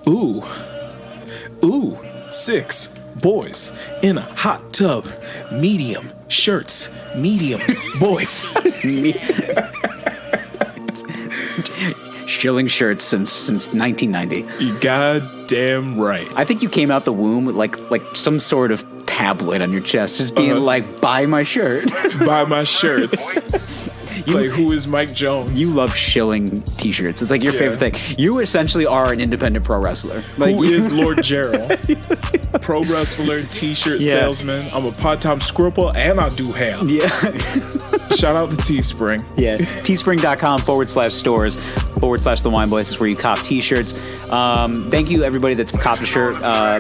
Ooh. Ooh. 6 boys in a hot tub. Medium shirts. Medium boys. Shilling shirts since 1990. You goddamn right. I think you came out the womb with like some sort of tablet on your chest, just being like, buy my shirt. Buy my shirts. Like, who is Mike Jones? You love shilling t-shirts. It's like your favorite thing. You essentially are an independent pro wrestler. Like, who is Lord Gerald? Pro wrestler, t-shirt salesman. I'm a part-time scribble, and I do hair. Yeah. Shout out to Teespring. Yeah. Teespring.com/stores/The Wine Boys is where you cop t-shirts. Thank you, everybody that's copped a shirt.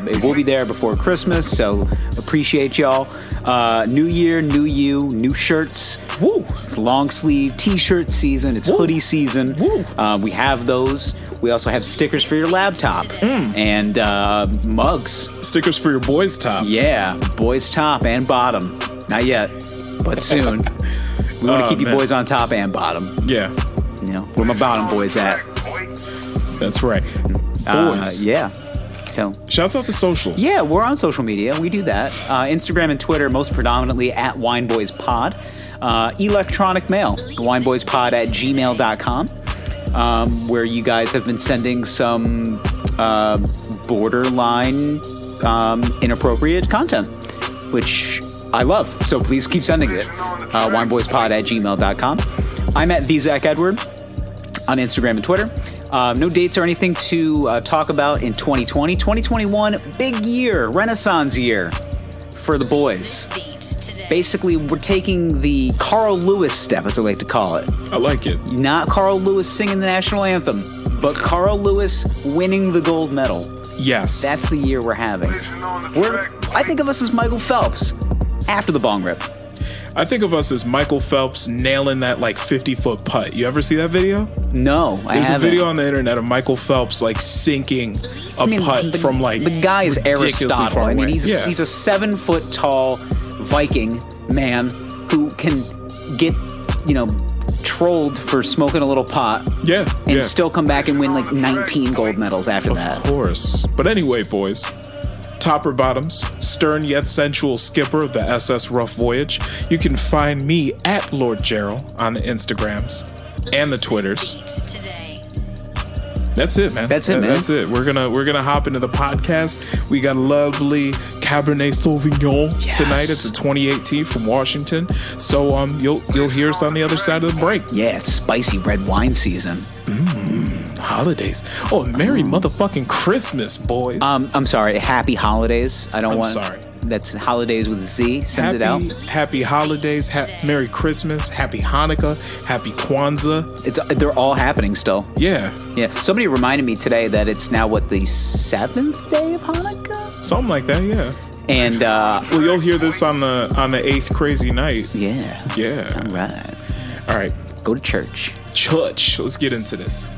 It will be there before Christmas, so appreciate y'all. New year, new you, new shirts. Woo! It's long sleeve t-shirt season. It's hoodie season. Woo! We have those. We also have stickers for your laptop and mugs. Stickers for your boys' top. Yeah, boys' top and bottom. Not yet, but soon. We want to keep you boys on top and bottom. Yeah. You know, where my bottom boys at? That's right. Boys. Yeah. So, shouts out the socials. Yeah, we're on social media. We do that. Instagram and Twitter, most predominantly at WineBoysPod. Electronic mail, wineboyspod@gmail.com, where you guys have been sending some borderline inappropriate content, which I love. So please keep sending it. wineboyspod@gmail.com. I'm at TheZachEdward on Instagram and Twitter. No dates or anything to talk about in 2020. 2021, big year, Renaissance year for the boys. Basically, we're taking the Carl Lewis step, as I like to call it. I like it. Not Carl Lewis singing the national anthem, but Carl Lewis winning the gold medal. Yes. That's the year we're having. I think of us as Michael Phelps after the bong rip. I think of us as Michael Phelps nailing that like 50-foot putt. You ever see that video? No, I haven't. There's a video on the internet of Michael Phelps like sinking a putt from like the guy is Aristotle. I mean, he's a 7-foot tall Viking man who can get, trolled for smoking a little pot. Yeah. And still come back and win like 19 gold medals after that. Of course. But anyway, boys. Top or bottoms, stern yet sensual skipper of the SS Rough Voyage. You can find me at Lord Gerald on the Instagrams and the Twitters. That's it, man. That's it, man. That's it. We're gonna hop into the podcast. We got a lovely Cabernet Sauvignon tonight. It's a 2018 from Washington. So you'll hear us on the other side of the break. Yeah, it's spicy red wine season. Holidays. Oh, Merry motherfucking Christmas, boys. I'm sorry. Happy holidays. I'm sorry. That's holidays with a Z. Send it out. Happy holidays. Merry Christmas. Happy Hanukkah. Happy Kwanzaa. They're all happening still. Yeah. Yeah. Somebody reminded me today that it's now the 7th day of Hanukkah? Something like that, yeah. And well, you'll hear this on the 8th crazy night. Yeah. Yeah. All right. All right. Go to church. Let's get into this.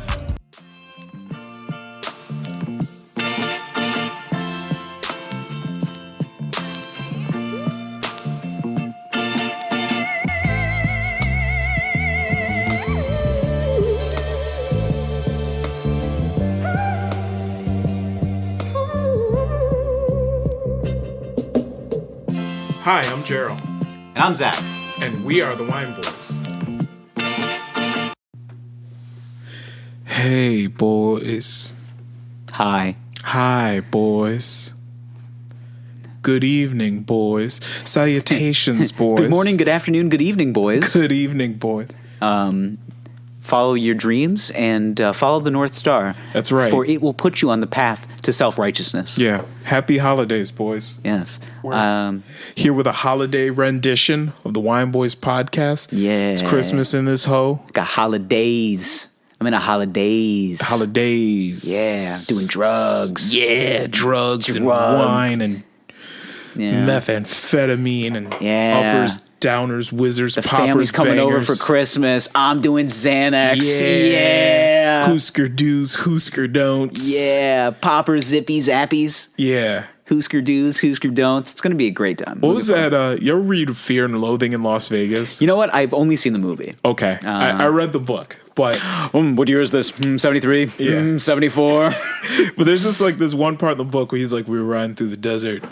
Hi, I'm Gerald. And I'm Zach. And we are the Wine Boys. Hey, boys. Hi. Hi, boys. Good evening, boys. Salutations, boys. Good morning, good afternoon, good evening, boys. Good evening, boys. Follow your dreams and follow the North Star. That's right. For it will put you on the path to self-righteousness. Yeah. Happy holidays, boys. Yes. We're here with a holiday rendition of the Wine Boys podcast. Yeah. It's Christmas in this hoe. Got holidays. I'm in a holidays. Holidays. Yeah. Doing drugs. Yeah. Drugs and wine and methamphetamine and uppers, downers, wizards, the poppers, family's coming bangers. over for Christmas. I'm doing Xanax. Yeah. Hoosker do's, hoosker don'ts. Yeah. Poppers, zippy, zappies. Yeah. Hoosker do's, hoosker don'ts. It's going to be a great time. What was that? You ever read Fear and Loathing in Las Vegas? You know what? I've only seen the movie. Okay. I read the book. But What year is this? 73? Yeah. 74? but there's just like this one part in the book where he's like, we were riding through the desert.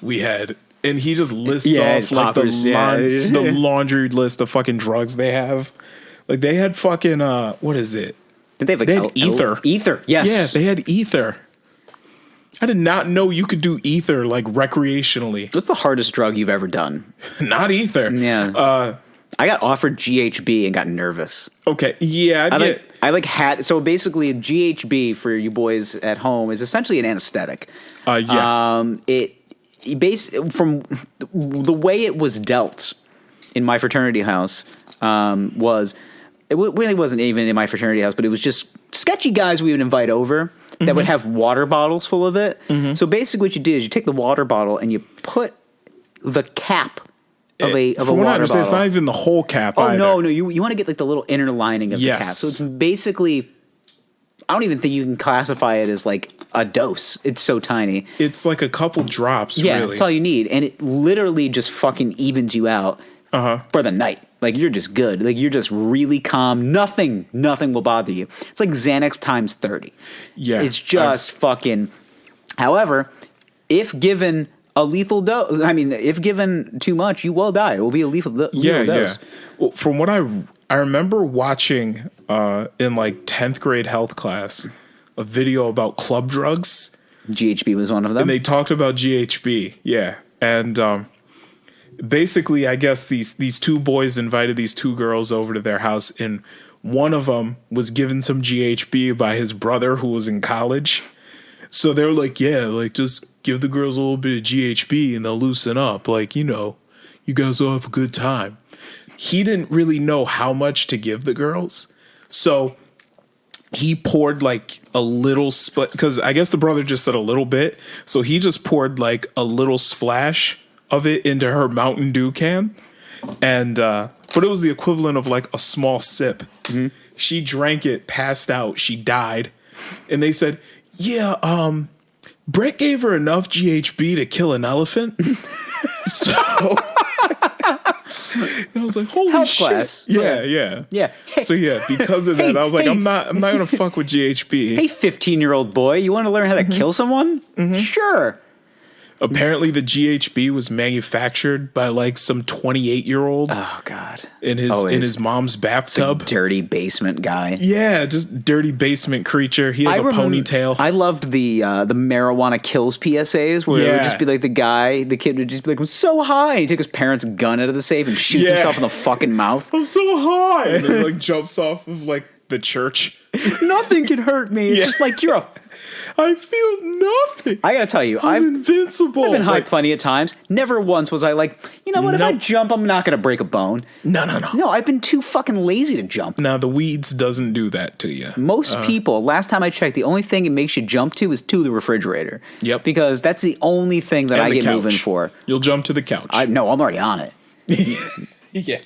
We had, and he just lists off like poppers, the laundry list of fucking drugs they have. Like they had fucking what is it? Did they have like They had ether? Ether, yes. Yeah, they had ether. I did not know you could do ether like recreationally. What's the hardest drug you've ever done? Not ether. Yeah. I got offered GHB and got nervous. Okay. Yeah. So basically GHB for you boys at home is essentially an anesthetic. Yeah. From the way it was dealt in my fraternity house really wasn't even in my fraternity house, but it was just sketchy guys we would invite over that would have water bottles full of it. So basically what you do is you take the water bottle and you put the cap of a water bottle. It's not even the whole cap. Oh, either. no. You want to get like the little inner lining of the cap. Yes. So it's basically, I don't even think you can classify it as like a dose. It's so tiny. It's like a couple drops. Yeah, really. that's all you need. And it literally just fucking evens you out for the night. Like you're just good. Like you're just really calm. Nothing will bother you. It's like Xanax times 30. Yeah. It's just fucking. However, if given a lethal dose, if given too much, you will die. It will be a lethal dose. Yeah. Well, from what I remember watching in like 10th grade health class, a video about club drugs. GHB was one of them. And they talked about GHB. Yeah. And basically, I guess these two boys invited these two girls over to their house, and one of them was given some GHB by his brother who was in college. So they were like, yeah, like just give the girls a little bit of GHB and they'll loosen up. Like, you guys will have a good time. He didn't really know how much to give the girls. So he poured like a little split, because I guess the brother just said a little bit. So he just poured like a little splash of it into her Mountain Dew can. And, but it was the equivalent of like a small sip. Mm-hmm. She drank it, passed out, she died. And they said, yeah, Brett gave her enough GHB to kill an elephant. So and I was like, holy Health shit. class. Yeah. So yeah, because of that, I was like, I'm not gonna fuck with GHB. Hey, 15-year-old boy, you want to learn how to kill someone? Sure. Apparently the GHB was manufactured by like some 28-year-old. Oh God. In his mom's bathtub. Dirty basement guy. Yeah, just dirty basement creature. He has a ponytail. I loved the marijuana kills PSAs where it would just be like the kid would just be like, I'm so high. He took his parents' gun out of the safe and shoots himself in the fucking mouth. I'm so high. And then like jumps off of like the church. Nothing can hurt me. It's just like I feel nothing. I gotta tell you, I'm invincible. I've been high plenty of times. Never once was I like, you know what? If I jump, I'm not gonna break a bone. No. No, I've been too fucking lazy to jump. Now the weeds doesn't do that to you. Most people, last time I checked, the only thing it makes you jump to is to the refrigerator. Yep. Because that's the only thing that I get moving for. You'll jump to the couch. No, I'm already on it. Yeah.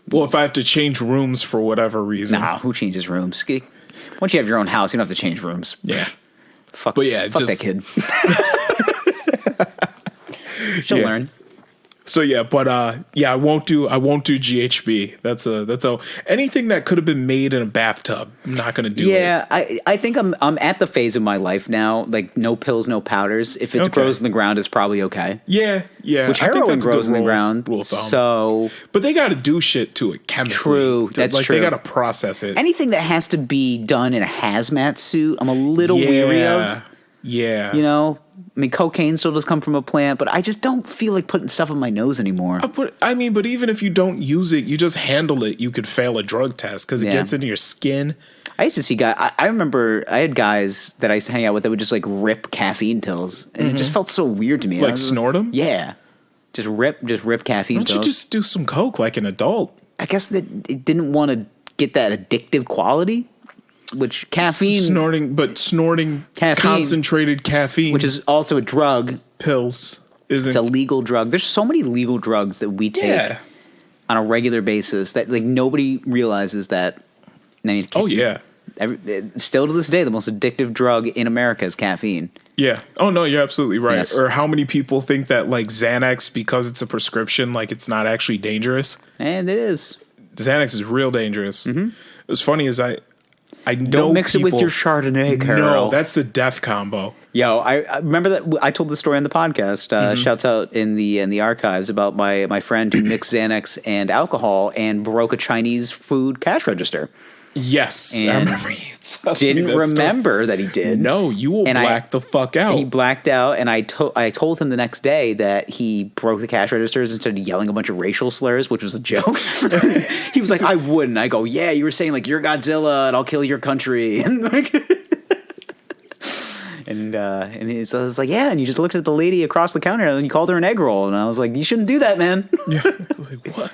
Well, if I have to change rooms for whatever reason. Nah, who changes rooms? Once you have your own house, you don't have to change rooms. Yeah. Fuck that kid. She'll learn. So yeah, but I won't do GHB. That's anything that could have been made in a bathtub. I'm not gonna do it. Yeah, I think I'm at the phase of my life now, like no pills, no powders. If it grows in the ground, it's probably okay. Yeah. Which heroin grows in the ground. Rule of thumb. So, but they got to do shit to it chemically. True, that's true. They got to process it. Anything that has to be done in a hazmat suit, I'm a little weary of. Yeah. Cocaine still does come from a plant, but I just don't feel like putting stuff in my nose anymore. But even if you don't use it, you just handle it, you could fail a drug test because it gets into your skin. I used to see guys. I remember I had guys that I used to hang out with that would just like rip caffeine pills, and it just felt so weird to me. Like snort them? Yeah, just rip caffeine pills. Why don't you just do some coke like an adult? I guess that it didn't want to get that addictive quality. Which snorting caffeine, concentrated caffeine, which is also a drug. Pills it's a legal drug. There's so many legal drugs that we take on a regular basis that like nobody realizes that. Still to this day, the most addictive drug in America is caffeine. Yeah. Oh no, you're absolutely right. Yes. Or how many people think that like Xanax, because it's a prescription, like it's not actually dangerous? And it is. Xanax is real dangerous. As funny as I know Don't mix it with people- your Chardonnay, Carol. No, that's the death combo. Yo, I remember that I told the story on the podcast. Shouts out in the archives about my friend who mixed Xanax and alcohol and broke a Chinese food cash register. Yes, I And remember you telling me Didn't that story. remember that he did. No, you will And black the fuck out. He blacked out, and I told him the next day that he broke the cash registers and started yelling a bunch of racial slurs, which was a joke. He was like, "I wouldn't." I go, "Yeah, you were saying like you're Godzilla and I'll kill your country," and like. And he's I was like, yeah, and you just looked at the lady across the counter and you called her an egg roll, and I was like, you shouldn't do that, man. Yeah, like what?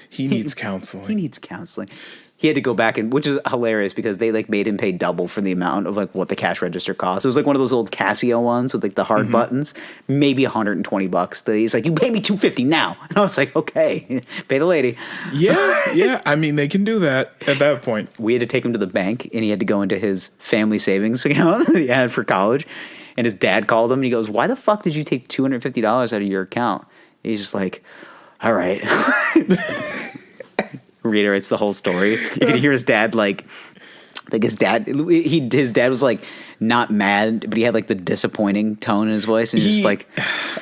He needs counseling. He needs counseling. He had to go back, and which is hilarious because they like made him pay double for the amount of like what the cash register cost. It was like one of those old Casio ones with like the hard buttons, maybe $120. He's like, you pay me $250 now, and I was like, okay, pay the lady. Yeah. I mean, they can do that at that point. We had to take him to the bank, and he had to go into his family savings account that he had for college. And his dad called him, and he goes, "Why the fuck did you take $250 out of your account?" And he's just like, "All right." Reiterates the whole story. You can hear his dad his dad was like not mad, but he had like the disappointing tone in his voice, and he's just like,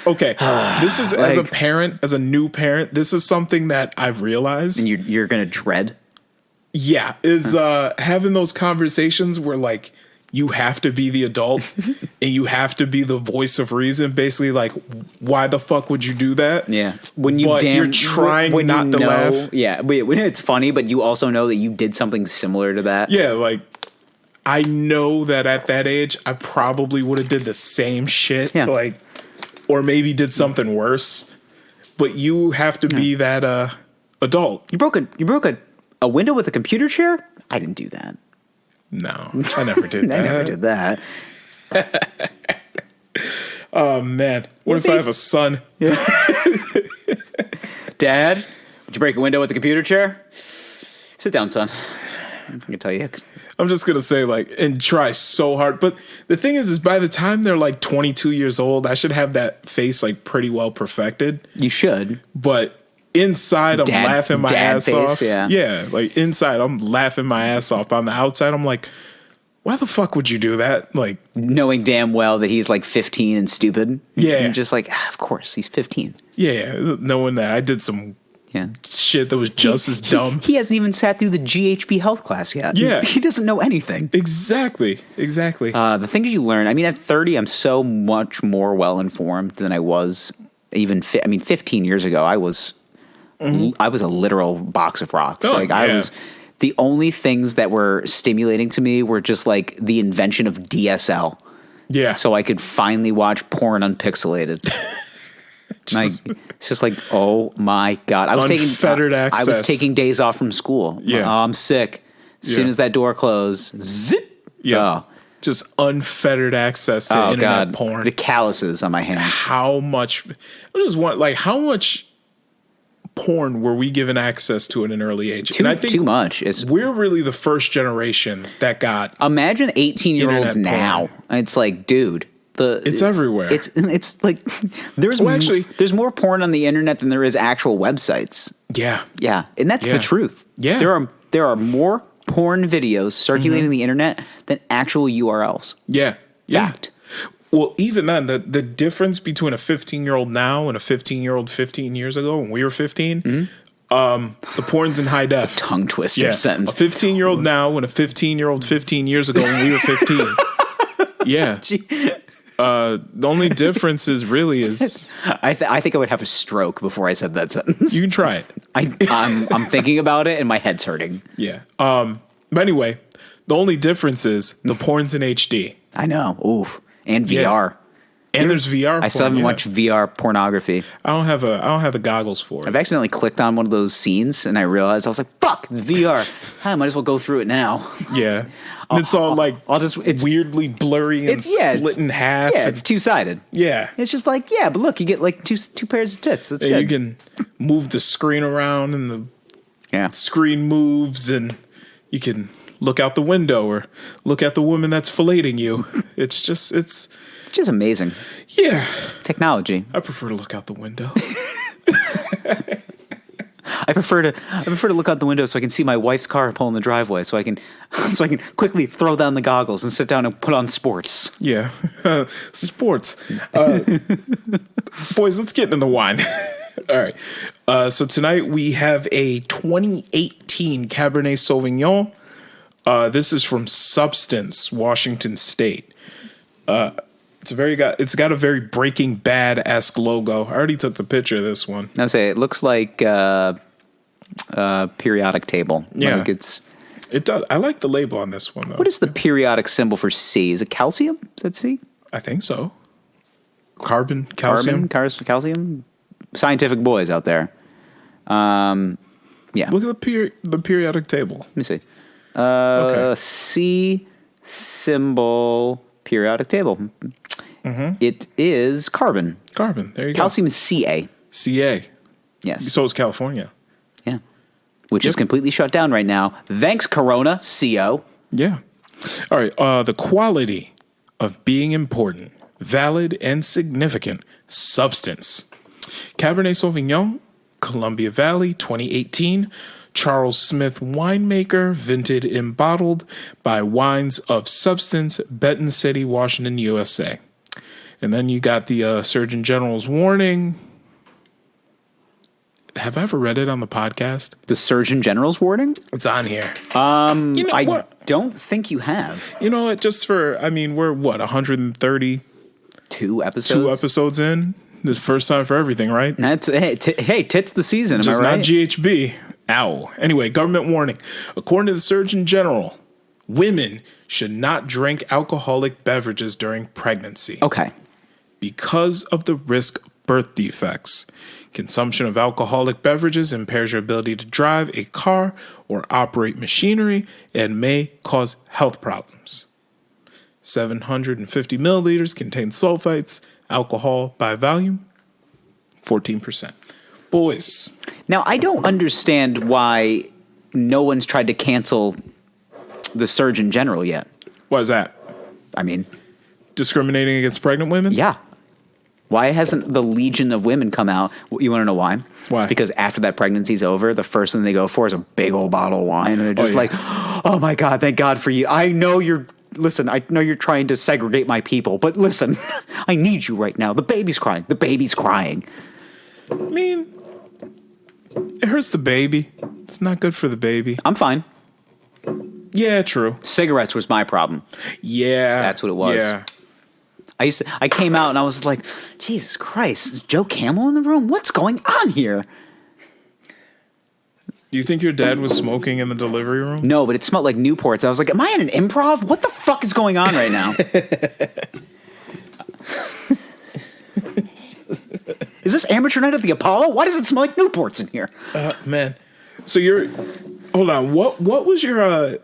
okay, this is as a parent, as a new parent, this is something that I've realized. and you're gonna dread. Yeah, is having those conversations where like you have to be the adult and you have to be the voice of reason. Basically, like, why the fuck would you do that? Yeah, when you but you're trying when not you to know, laugh. Yeah, when it's funny, but you also know that you did something similar to that. Yeah, like I know that at that age, I probably would have did the same shit. Yeah. Like, or maybe did something worse. But you have to be that adult. You broke a window with a computer chair? I didn't do that. No, I never did that. I never did that. Oh man, what if I have a son? Dad, did you break a window with a computer chair? Sit down, son. I can tell you. I'm just gonna say like, and try so hard. But the thing is by the time they're like 22 years old, I should have that face like pretty well perfected. You should. But inside, I'm laughing my ass face, off. yeah. Like inside, I'm laughing my ass off. But on the outside, I'm like, why the fuck would you do that? Like, knowing damn well that he's like 15 and stupid. Yeah. You're just like, of course, he's 15. yeah, knowing that I did some Yeah. shit that was just as dumb. He hasn't even sat through the GHB health class yet. Yeah. He doesn't know anything. Exactly. The things you learn, I mean, at 30, I'm so much more well-informed than I was even, 15 years ago, I was a literal box of rocks. Oh, I was, the only things that were stimulating to me were just like the invention of DSL. Yeah. So I could finally watch porn unpixelated. It's just like, oh my God. I was Unfettered access. I was taking days off from school. Yeah. I'm sick. As soon as that door closed, zip. Yeah. Oh. Just unfettered access to internet porn. The calluses on my hands. How much? I just want like how much porn were we given access to at an early age? Too much. We're really the first generation that got. Imagine 18-year-olds Internet now. porn. It's like, dude. It's everywhere. It's like there's more porn on the internet than there is actual websites. Yeah. Yeah, and that's the truth. Yeah. There are more porn videos circulating the internet than actual URLs. Yeah. Fact. Well, even then, the difference between a 15-year-old now and a 15-year-old 15 years ago when we were 15, the porn's in high def. Tongue twister sentence. A 15-year-old now and a 15-year-old 15 years ago when we were 15. Yeah. The only difference is I think I would have a stroke before I said that sentence. you can try it. I'm thinking about it and my head's hurting. Yeah. But anyway, the only difference is the porn's in HD. I know. Oof. And VR. And there's VR. I still haven't watched VR pornography. I don't have the goggles for it. I've accidentally clicked on one of those scenes and I realized I was like, "Fuck, it's VR. I might as well go through it now." Yeah. And it's all like it's weirdly blurry and split in half. Yeah, it's two-sided. Yeah. It's just like, yeah, but look, you get like two pairs of tits. That's good. You can move the screen around and the screen moves and you can look out the window or look at the woman that's filleting you. It's just amazing. Yeah. Technology. I prefer to look out the window. I prefer to look out the window so I can see my wife's car pull in the driveway, so I can quickly throw down the goggles and sit down and put on sports. Yeah, sports. Boys, let's get into the wine. All right. So tonight we have a 2018 Cabernet Sauvignon. This is from Substance, Washington State. It's got a very Breaking Bad-esque logo. I already took the picture of this one. I'll say it looks like a periodic table. Yeah, like it does. I like the label on this one though. What is the periodic symbol for C? Is it calcium? Is that C? I think so. Carbon, calcium. Calcium. Scientific boys out there. Yeah. Look at the periodic table. Let me see. Okay. C symbol periodic table. Mm-hmm. It is carbon. Carbon. There you go. Calcium is Ca. Ca. Yes. So is California. Yeah. Which is completely shut down right now. Thanks, Corona. CO. Yeah. All right. The quality of being important, valid, and significant. Substance. Cabernet Sauvignon, Columbia Valley, 2018. Charles Smith winemaker, vinted and bottled by Wines of Substance, Benton City, Washington, USA. And then you got the Surgeon General's warning. Have I ever read it on the podcast? The Surgeon General's warning? It's on here. I don't think you have. You know what? We're 132 episodes in. The first time for everything, right? Hey, tits the season. Just am I right? not GHB. Ow. Anyway, government warning. According to the Surgeon General, women should not drink alcoholic beverages during pregnancy. Okay. Because of the risk of birth defects. Consumption of alcoholic beverages impairs your ability to drive a car or operate machinery and may cause health problems. 750 milliliters contain sulfites, alcohol by volume, 14%. Boys. Now, I don't understand why no one's tried to cancel the Surgeon General yet. Why is that? I mean, discriminating against pregnant women? Yeah. Why hasn't the Legion of Women come out? You want to know why? Why? It's because after that pregnancy's over, the first thing they go for is a big old bottle of wine. And they're just like, oh my God, thank God for you. I know you're trying to segregate my people, but listen, I need you right now. The baby's crying. The baby's crying. I mean, it hurts the baby. It's not good for the baby. I'm fine. Yeah, true. Cigarettes was my problem. Yeah. That's what it was. Yeah. I came out and I was like, Jesus Christ, is Joe Camel in the room? What's going on here? Do you think your dad was smoking in the delivery room? No, but it smelled like Newports. I was like, am I in an improv? What the fuck is going on right now? Is this amateur night at the Apollo? Why does it smell like Newports in here? Man. So hold on. What was your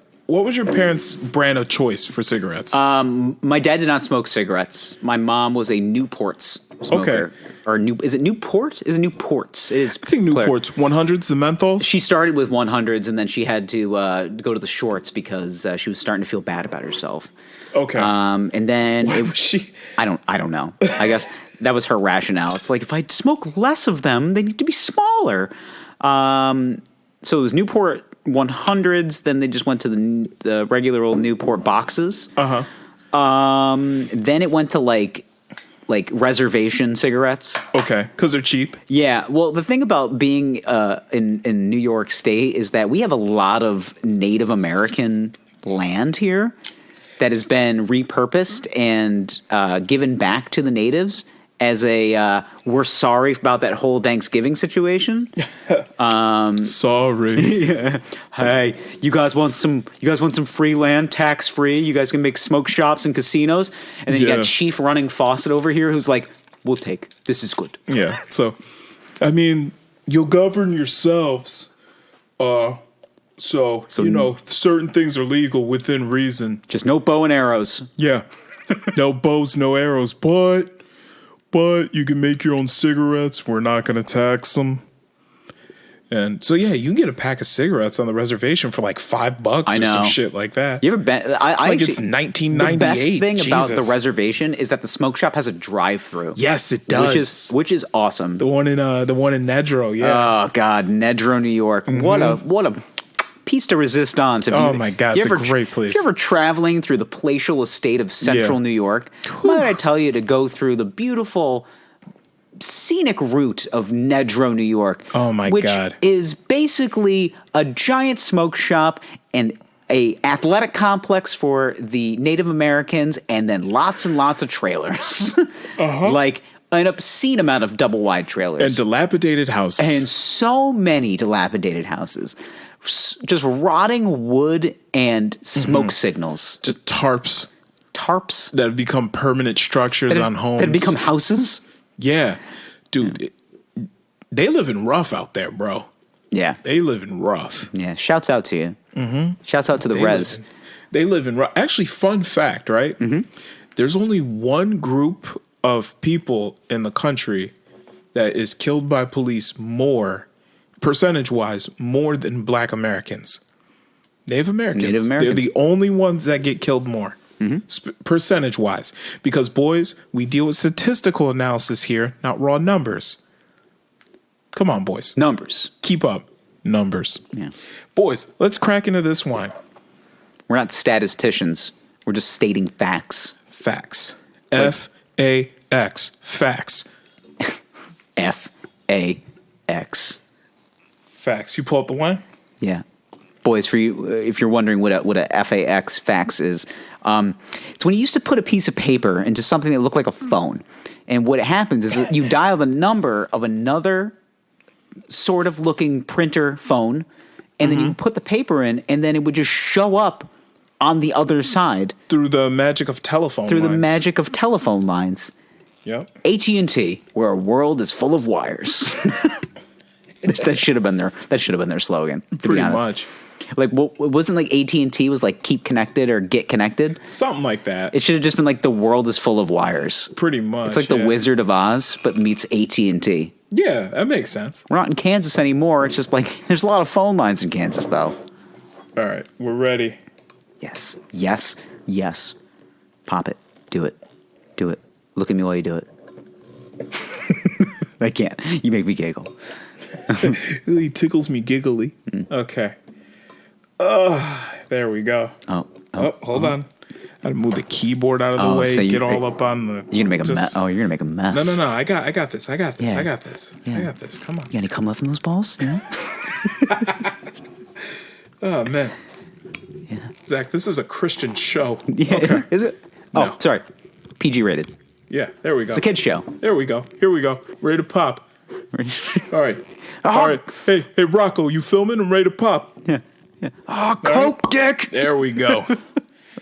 parents' brand of choice for cigarettes? My dad did not smoke cigarettes. My mom was a Newports smoker. Okay. Or is it Newport? Is it Newports? It is. I think Newports. 100s, the menthols? She started with 100s, and then she had to go to the shorts because she was starting to feel bad about herself. Okay. And then Why was she? I don't know. I guess that was her rationale. It's like, if I smoke less of them, they need to be smaller. So it was Newport 100s. Then they just went to the regular old Newport boxes. Then it went to like reservation cigarettes. Okay, because they're cheap. Yeah. Well, the thing about being in New York State is that we have a lot of Native American land here that has been repurposed and given back to the natives as a we're sorry about that whole Thanksgiving situation. Sorry. Yeah. Hey, you guys want some free land, tax free? You guys can make smoke shops and casinos. And then you got Chief running faucet over here who's like, we'll take. This is good. Yeah. So, I mean, you'll govern yourselves. So you know, certain things are legal within reason. Just no bow and arrows. Yeah. No bows, no arrows, but you can make your own cigarettes. We're not going to tax them. And so, yeah, you can get a pack of cigarettes on the reservation for like $5 or some shit like that. You ever been? It's actually, it's 1998. The best thing about the Jesus. reservation is that the smoke shop has a drive-through. Yes, it does. Which is awesome. The one in Nedro, yeah. Oh God, Nedro, New York. What a piece de resistance. My God, it's a great place. If you're ever traveling through the palatial estate of central New York, might I tell you to go through the beautiful scenic route of Nedro, New York. Oh my God. Which is basically a giant smoke shop and a athletic complex for the Native Americans, and then lots and lots of trailers. Like an obscene amount of double wide trailers. And dilapidated houses. And so many dilapidated houses. Just rotting wood and smoke signals. Just tarps. Tarps. That have become permanent structures on homes. That have become houses. Yeah. Dude, they live in rough out there, bro. Yeah. They live in rough. Yeah. Shouts out to you. Shouts out to the res. They live in rough. Actually, fun fact, right? There's only one group of people in the country that is killed by police more, percentage-wise, more than Black Americans. Native Americans. They're the only ones that get killed more. Percentage-wise. Because, boys, we deal with statistical analysis here, not raw numbers. Come on, boys. Numbers. Keep up. Numbers. Yeah. Boys, let's crack into this wine. We're not statisticians. We're just stating facts. Facts. F-A-X. Facts. F-A-X. Facts. You pull up the wine? Yeah. Boys, for you, if you're wondering what a FAX fax is, it's when you used to put a piece of paper into something that looked like a phone. And what happens is that you dial the number of another sort of looking printer phone, and then you put the paper in, and then it would just show up on the other side. Through the magic of telephone Through lines. the magic of telephone lines. Yep. AT&T, where a world is full of wires. That should have been their slogan. Pretty much. Like, wasn't like AT&T was like keep connected or get connected? Something like that. It should have just been like the world is full of wires. Pretty much. It's like the Wizard of Oz, but meets AT&T. Yeah, that makes sense. We're not in Kansas anymore. It's just like there's a lot of phone lines in Kansas, though. All right, we're ready. Yes, yes, yes. Pop it. Do it. Do it. Look at me while you do it. I can't. You make me giggle. He tickles me giggly. Okay. There we go. Oh, hold on. I gotta move the keyboard out of the way. So get all up on the. You're gonna make a mess. Oh, you're gonna make a mess. No. I got this. Yeah. I got this. Come on. You got any cum left in those balls? Yeah. Oh man. Yeah. Zach, this is a Christian show. Yeah. Okay. Is it? No. Oh, sorry. PG rated. Yeah. There we go. It's a kid's show. There we go. Here we go. Ready to pop. All right. All right. Hey, Rocco, you filming? I'm ready to pop. Yeah. Oh, Coke dick. There we go.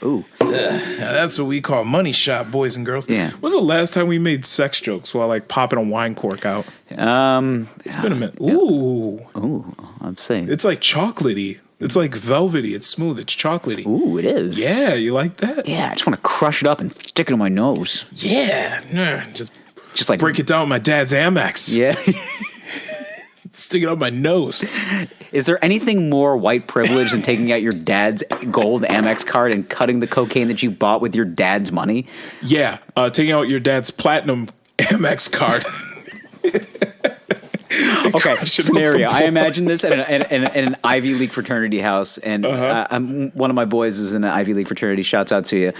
Ooh. Now that's what we call money shot, boys and girls. Yeah. When's the last time we made sex jokes while like popping a wine cork out? It's been a minute. Ooh. Ooh, I'm saying. It's like chocolatey. It's like velvety. It's smooth. It's chocolatey. Ooh, it is. Yeah, you like that? Yeah, I just want to crush it up and stick it in my nose. Yeah. Just like break it down with my dad's Amex. Yeah. Stick it up my nose. Is there anything more white privilege than taking out your dad's gold Amex card and cutting the cocaine that you bought with your dad's money? Yeah, taking out your dad's platinum Amex card. Okay, scenario. I imagine this at an Ivy League fraternity house, and one of my boys is in an Ivy League fraternity. Shouts out to you.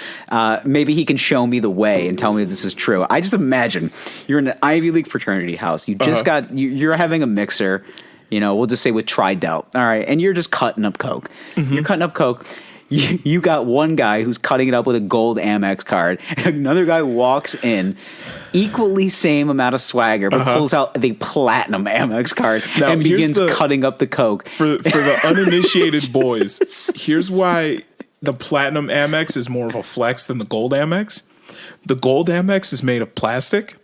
Maybe he can show me the way and tell me if this is true. I just imagine you're in an Ivy League fraternity house. You just you're having a mixer. You know, we'll just say with Tridel. All right, and you're just cutting up Coke. You're cutting up Coke. You got one guy who's cutting it up with a gold Amex card. Another guy walks in, equally same amount of swagger, but pulls out the platinum Amex card and begins cutting up the Coke. For the uninitiated boys, here's why the platinum Amex is more of a flex than the gold Amex. The gold Amex is made of plastic.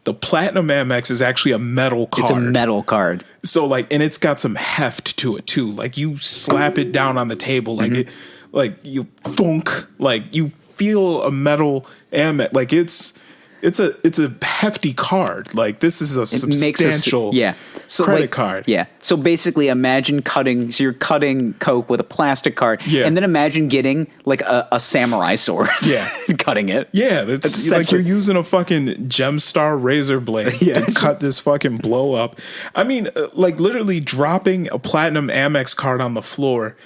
The platinum Amex is actually a metal card. It's a metal card. So like, and it's got some heft to it too. Like you slap it down on the table, like it. Like you thunk, like you feel a metal Amex, like it's It's a hefty card. Like, this is a substantial credit card. Yeah. So basically, imagine cutting. So you're cutting Coke with a plastic card, and then imagine getting like a samurai sword. Yeah, and cutting it. Yeah, that's like you're using a fucking Gemstar razor blade to cut this fucking blow up. I mean, like literally dropping a platinum Amex card on the floor.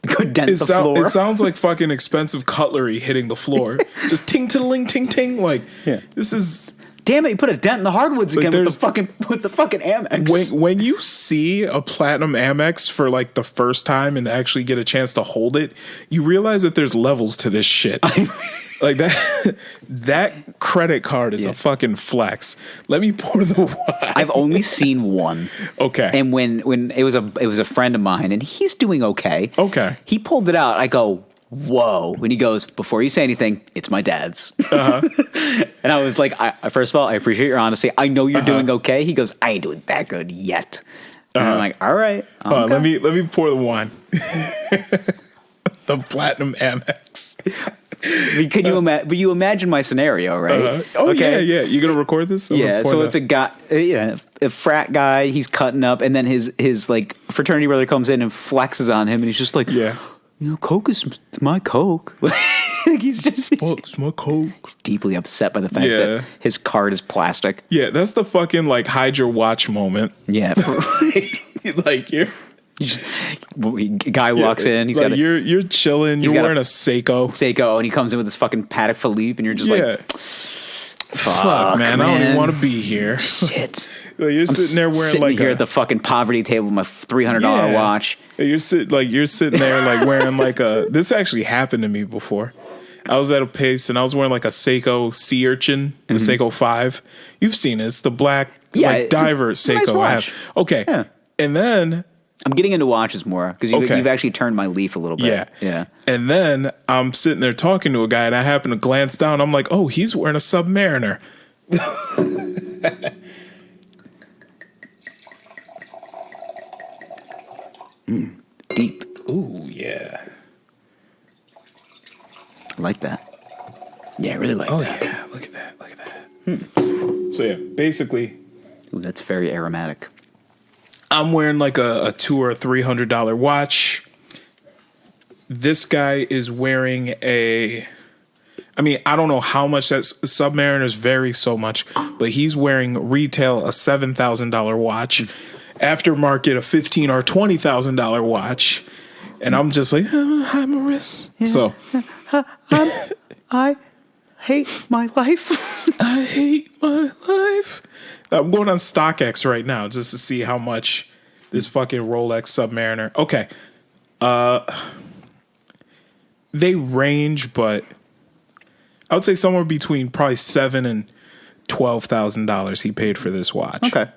Could dent the floor. It sounds like fucking expensive cutlery hitting the floor. Just ting ting ting ting. Like this is. Damn it! You put a dent in the hardwoods again with the fucking Amex. When you see a platinum Amex for like the first time and actually get a chance to hold it, you realize that there's levels to this shit. Like that credit card is a fucking flex. Let me pour the wine. I've only seen one. Okay. And when it was a friend of mine, and he's doing okay. Okay. He pulled it out. I go, whoa. When he goes, before you say anything, it's my dad's. And I was like, first of all, I appreciate your honesty. I know you're doing okay. He goes, I ain't doing that good yet. And I'm like, all right. Okay. Let me pour the wine. The platinum Amex. Can you imagine my scenario, right? Okay. Yeah. You gonna record this? So it's a guy, a frat guy. He's cutting up, and then his like fraternity brother comes in and flexes on him, and he's just like, Coke is my Coke. He's just it's my Coke. He's deeply upset by the fact that his card is plastic. Yeah, that's the fucking like hide your watch moment. Yeah, like you're. Guy walks in. He's got you're chilling. You're wearing a Seiko, and he comes in with his fucking Patek Philippe, and you're just like, "Fuck, man, I don't even want to be here." Shit. You're sitting there wearing like here at the fucking poverty table with my $300 watch. You're sitting there like wearing like a. This actually happened to me before. I was at a place and I was wearing like a Seiko Sea Urchin, the Seiko 5. You've seen it. It's the black diver Seiko nice I have. Okay, and then. I'm getting into watches more because you've actually turned my leaf a little bit. Yeah. And then I'm sitting there talking to a guy, and I happen to glance down. I'm like, oh, he's wearing a Submariner. Deep. Ooh, yeah. I like that. Yeah, I really like that. Oh, yeah. Look at that. So, yeah, basically. Ooh, that's very aromatic. I'm wearing like a $200 or $300 watch. This guy is wearing I don't know how much that Submariners vary so much, but he's wearing retail a $7,000 watch, aftermarket a $15,000 or $20,000 watch, and I'm just like, hi, Maurice. Yeah. So I hate my life. I hate my life. I'm going on StockX right now just to see how much this fucking Rolex Submariner. Okay. They range, but I would say somewhere between probably $7,000 and $12,000 he paid for this watch. Okay.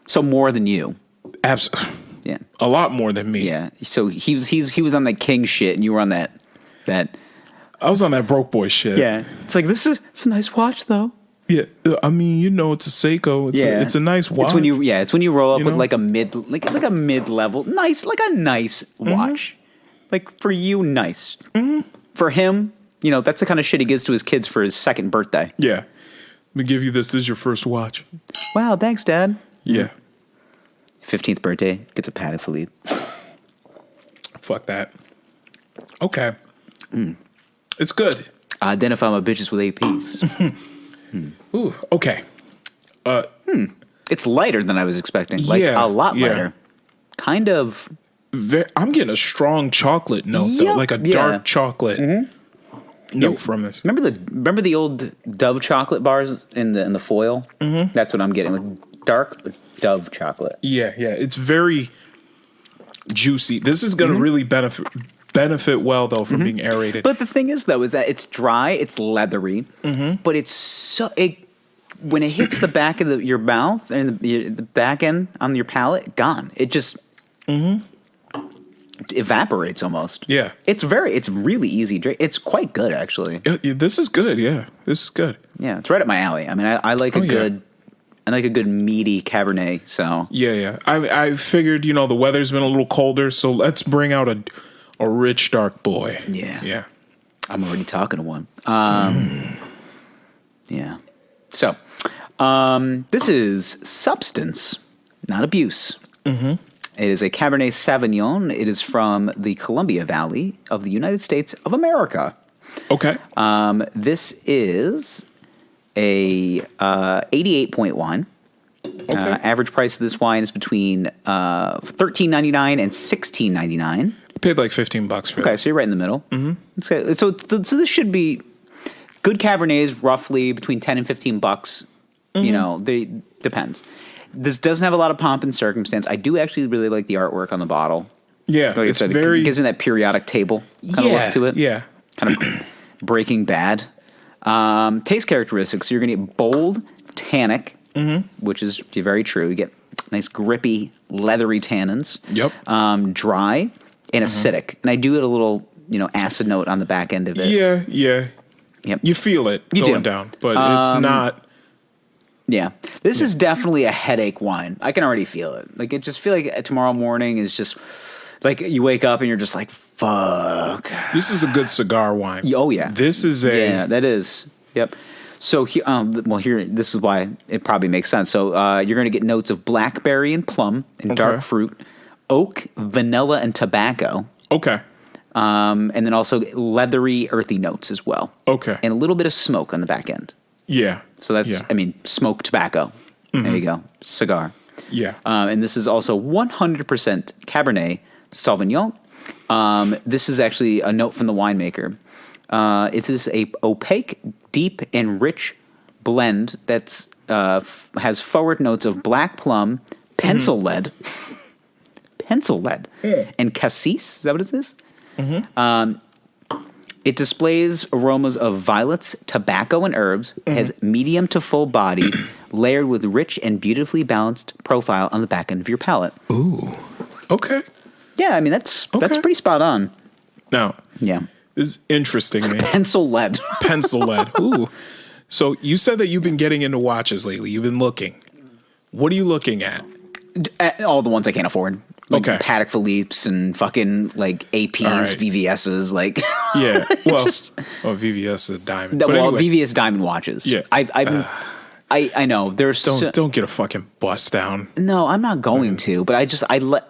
So more than you. Absolutely. Yeah. A lot more than me. Yeah. So he was on that king shit and you were on that I was on that broke boy shit. Yeah. It's like it's a nice watch though. Yeah, I mean, it's a Seiko. It's a nice watch. It's when you roll up with like a mid-level, nice watch. Like for you, nice. For him, that's the kind of shit he gives to his kids for his second birthday. Yeah, let me give you this. This is your first watch. Wow, thanks, Dad. Yeah. 15th birthday gets a Patek Philippe. Fuck that. Okay, it's good. I identify my bitches with APs. Ooh, okay. It's lighter than I was expecting. Like a lot lighter. Kind of. I'm getting a strong chocolate note though, like a dark chocolate note from this. Remember the old Dove chocolate bars in the foil? Mm-hmm. That's what I'm getting. Like dark Dove chocolate. Yeah. It's very juicy. This is going to really benefit well though from being aerated. But the thing is though is that it's dry, it's leathery, but it's when it hits the back of your mouth and the back end on your palate, gone. It just evaporates almost. Yeah, it's really easy. It's quite good actually. This is good. Yeah, this is good. Yeah, it's right up my alley. I mean, I like a good. I like a good meaty Cabernet. So yeah. I figured the weather's been a little colder, so let's bring out a rich dark boy. Yeah. Yeah. I'm already talking to one. Yeah. So, this is Substance, not Abuse. Mm-hmm. It is a Cabernet Sauvignon. It is from the Columbia Valley of the United States of America. Okay. This is a 88.1. Okay. Average price of this wine is between $13.99 and $16.99. I paid like $15 for Okay, this. so you're right in the middle. Mm-hmm. So this should be good Cabernets, roughly between $10 and $15. Mm-hmm. You know, depends. This doesn't have a lot of pomp and circumstance. I do actually really like the artwork on the bottle. Yeah, like it's said, very... It gives me that periodic table kind of look to it. Yeah. Kind of Breaking Bad. Taste characteristics. You're going to get bold, tannic, which is very true. You get nice, grippy, leathery tannins. Yep. Dry and acidic. And I do get a little, acid note on the back end of it. Yeah. Yep. You feel it going down, but it's not... Yeah. This is definitely a headache wine. I can already feel it. Like, it just feel like tomorrow morning is just... Like, you wake up and you're just like, fuck. This is a good cigar wine. Oh, yeah. This is a... Yeah, that is. Yep. So, here, this is why it probably makes sense. So, you're going to get notes of blackberry and plum and dark fruit, oak, vanilla, and tobacco. Okay. And then also leathery, earthy notes as well. Okay. And a little bit of smoke on the back end. Yeah. So that's, smoke tobacco. Mm-hmm. There you go. Cigar. Yeah. And this is also 100% Cabernet Sauvignon. This is actually a note from the winemaker. It is a opaque, deep, and rich blend that has forward notes of black plum, pencil lead, and cassis. Is that what it is? Mm-hmm. It displays aromas of violets, tobacco, and herbs. Has medium to full body, layered with rich and beautifully balanced profile on the back end of your palate. Ooh. Okay. Yeah, I mean that's pretty spot on. Now, yeah, this is interesting, man. Pencil lead. Pencil lead. Ooh. So you said that you've been getting into watches lately. You've been looking. What are you looking at? All the ones I can't afford. Like Okay. Patek Philippe's and fucking like APs, right. VVS's, like Yeah. Well, VVS is a diamond. But anyway. VVS diamond watches. Yeah. I know there's don't get a fucking bust down. No, I'm not going to. But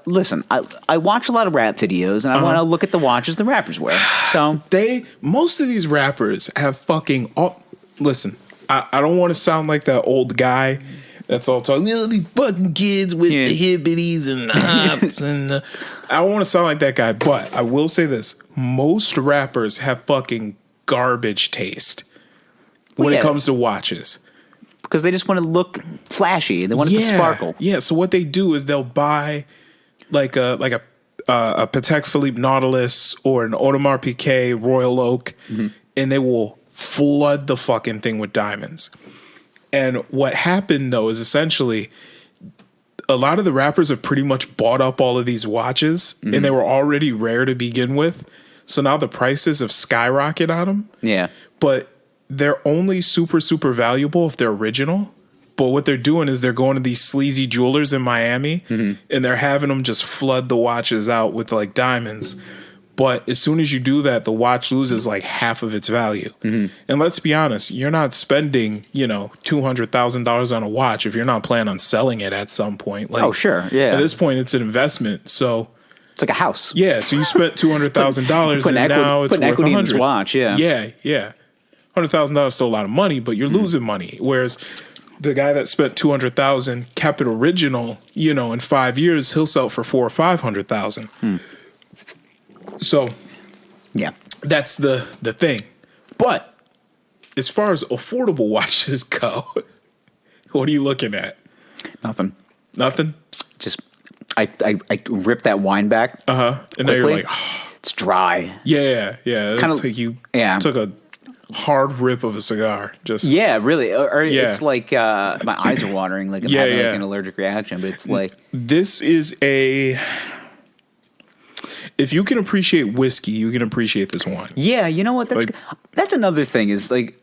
listen. I watch a lot of rap videos and I want to look at the watches the rappers wear. So most of these rappers have fucking. Listen, I don't want to sound like that old guy that's all talking. These fucking kids with the hippies and the hops and I don't want to sound like that guy, but I will say this: most rappers have fucking garbage taste when it comes to watches. Because they just want to look flashy. They want it to sparkle. Yeah. So what they do is they'll buy like a Patek Philippe Nautilus or an Audemars Piguet Royal Oak, and they will flood the fucking thing with diamonds. And what happened though is essentially a lot of the rappers have pretty much bought up all of these watches, and they were already rare to begin with. So now the prices have skyrocketed on them. Yeah. But they're only super, super valuable if they're original. But what they're doing is they're going to these sleazy jewelers in Miami and they're having them just flood the watches out with like diamonds. But as soon as you do that, the watch loses like half of its value. And let's be honest, you're not spending, $200,000 on a watch if you're not planning on selling it at some point. Like, oh, sure. Yeah. At this point, it's an investment. So it's like a house. Yeah. So you spent $200,000 and now it's worth equity in this $100,000. watch. Yeah. Yeah. $100,000 is still a lot of money, but you're losing money. Whereas the guy that spent $200,000 kept it original, in 5 years he'll sell it for $400,000 or $500,000. So, yeah, that's the thing. But as far as affordable watches go, what are you looking at? Nothing. Just I ripped that wine back. And now you're like, it's dry. Yeah. Kind of like you took a hard rip of a cigar. Just really. Or it's like my eyes are watering, like I'm having like an allergic reaction. But it's like this is a. If you can appreciate whiskey, you can appreciate this wine. Yeah, you know what? That's another thing. Is like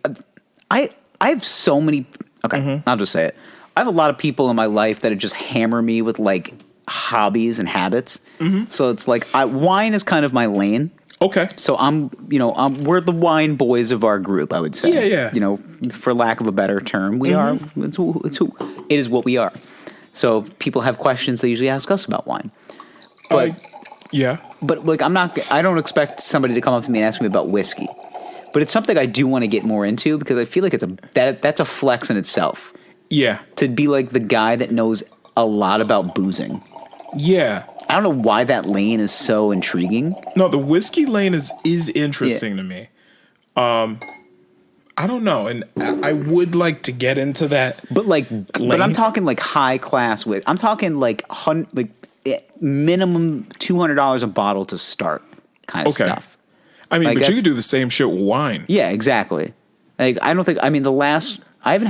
I have so many. Okay, I'll just say it. I have a lot of people in my life that just hammer me with like hobbies and habits. So it's like wine is kind of my lane. Okay. So we're the wine boys of our group, I would say. Yeah, yeah. You know, for lack of a better term, we are. It is what we are. So if people have questions, they usually ask us about wine. But yeah. But like, I don't expect somebody to come up to me and ask me about whiskey. But it's something I do want to get more into because I feel like that's a flex in itself. Yeah. To be like the guy that knows a lot about boozing. Yeah. I don't know why that lane is so intriguing. No, the whiskey lane is interesting to me. I don't know, and I would like to get into that. But but I'm talking like high class with. I'm talking like minimum $200 a bottle to start kind of stuff. I mean, but you could do the same shit with wine. Yeah, exactly. Like I don't think. I mean, I've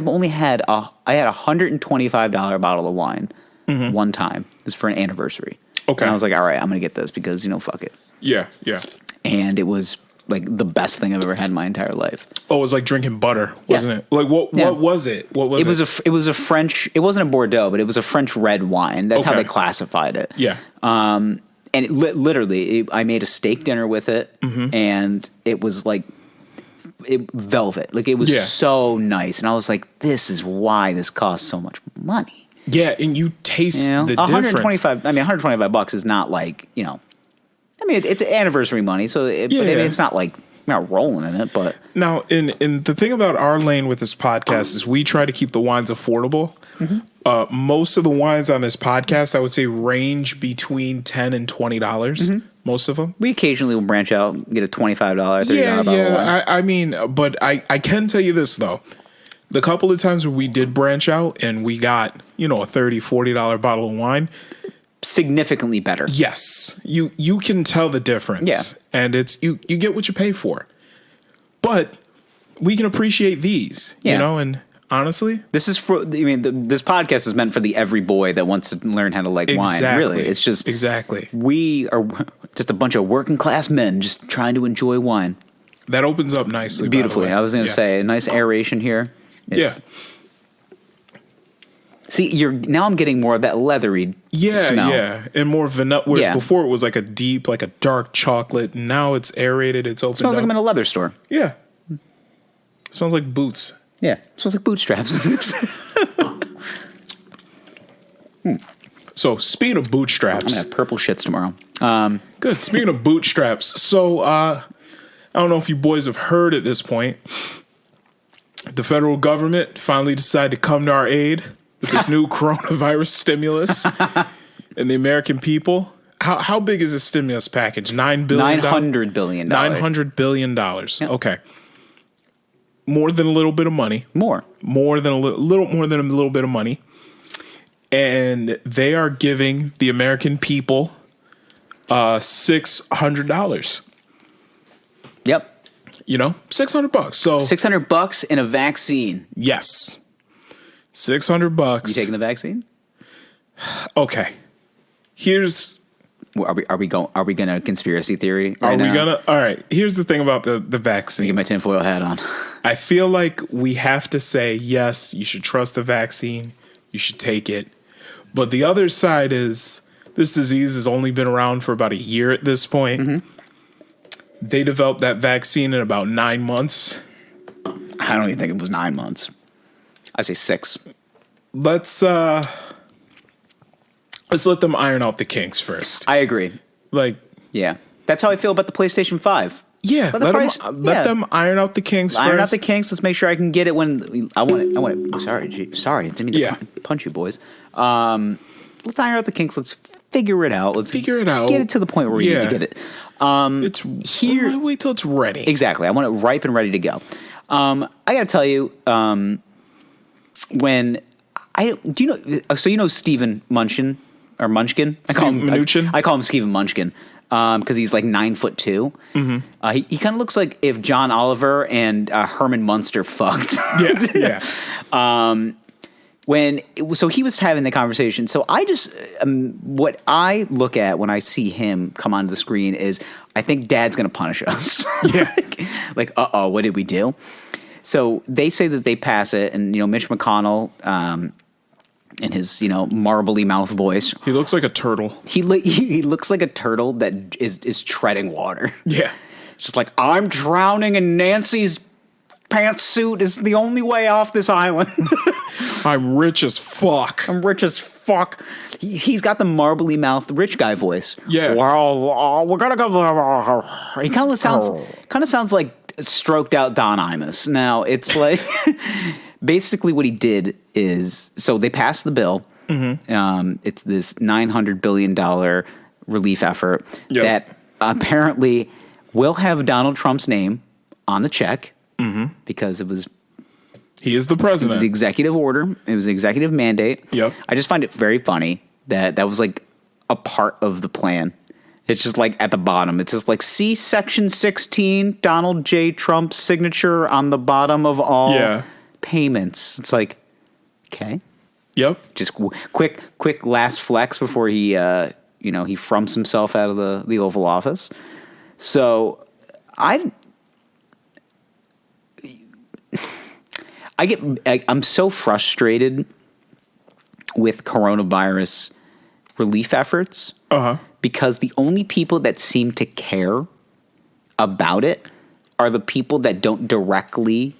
only had I had $125 bottle of wine. Mm-hmm. One time. It was for an anniversary. Okay. And I was like, all right, I'm going to get this because, fuck it. Yeah, yeah. And it was like the best thing I've ever had in my entire life. Oh, it was like drinking butter, wasn't it? Like what was it? What was it? It was a French, it wasn't a Bordeaux, but it was a French red wine. That's how they classified it. Yeah. And it literally, I made a steak dinner with it, and it was like velvet. Like it was so nice. And I was like, this is why this costs so much money. Yeah, and you taste the difference. $125 is not like, I mean, it's anniversary money, so it's not like we're not rolling in it, but now, in the thing about our lane with this podcast is we try to keep the wines affordable. Mm-hmm. Most of the wines on this podcast, I would say, range between $10 and $20. Mm-hmm. Most of them. We occasionally will branch out and get a $25, $30 bottle of wine. I mean, but I can tell you this though. The couple of times where we did branch out and we got, a $30, $40 bottle of wine. Significantly better. Yes. You can tell the difference. Yeah. And it's you get what you pay for. But we can appreciate these, and honestly. This is this podcast is meant for the every boy that wants to learn how to like wine. Really. It's just. Exactly. We are just a bunch of working class men just trying to enjoy wine. That opens up nicely. Beautifully. I was going to say, a nice aeration here. See, now I'm getting more of that leathery smell. Yeah, and more vanilla. Whereas before it was like a deep, like a dark chocolate. Now it's aerated. It's opened up. Smells like I'm in a leather store. Yeah. It smells like boots. Yeah, it smells like bootstraps. So, speaking of bootstraps. I'm going to have purple shits tomorrow. Good. Speaking of bootstraps. So, I don't know if you boys have heard at this point. The federal government finally decided to come to our aid with this new coronavirus stimulus and the American people. How big is this stimulus package? $9 billion? $900 billion. $900 billion. Yep. Okay. More than a little bit of money. More than a little more than a little bit of money. And they are giving the American people $600. Yep. $600. So $600 in a vaccine. Yes. $600. You taking the vaccine? Okay. Here's. Are we going to conspiracy theory? All right. Here's the thing about the vaccine. Let me get my tinfoil hat on. I feel like we have to say, yes, you should trust the vaccine. You should take it. But the other side is this disease has only been around for about a year at this point. Mm-hmm. They developed that vaccine in about 9 months. I don't even think it was 9 months. I say 6. Let's let them iron out the kinks first. I agree. Yeah. That's how I feel about the PlayStation 5. Yeah. Let them iron out the kinks first. Iron out the kinks. Let's make sure I can get it when I want it. Sorry. I didn't mean to punch you, boys. Let's iron out the kinks. Let's figure it out. Let's figure it out. Get it to the point where we need to get it. It's here. Wait till it's ready. Exactly. I want it ripe and ready to go. I got to tell you, Stephen Munchkin or Munchkin? I call him Stephen Munchkin because he's like 9'2". Mm-hmm. He kind of looks like if John Oliver and Herman Munster fucked. Yeah. So he was having the conversation. So I just, what I look at when I see him come onto the screen is I think Dad's going to punish us. Yeah. What did we do? So they say that they pass it, and Mitch McConnell in his, marbly mouth voice. He looks like a turtle. He looks like a turtle that is treading water. Yeah. It's just like, I'm drowning in Nancy's pantsuit is the only way off this island. I'm rich as fuck. I'm rich as fuck. He's got the marbly mouth rich guy voice. Yeah. Well, we're gonna go. He kind of sounds like stroked out Don Imus. Now it's like basically what he did is, so they passed the bill. It's this $900 billion relief effort that apparently will have Donald Trump's name on the check because it was. He is the president. It was the executive order. It was an executive mandate. Yep. I just find it very funny that was like a part of the plan. It's just like at the bottom. It's just like, see Section 16, Donald J. Trump's signature on the bottom of all payments. It's like, okay. Yep. Just quick last flex before he, he frumps himself out of the Oval Office. So I'm so frustrated with coronavirus relief efforts because the only people that seem to care about it are the people that don't directly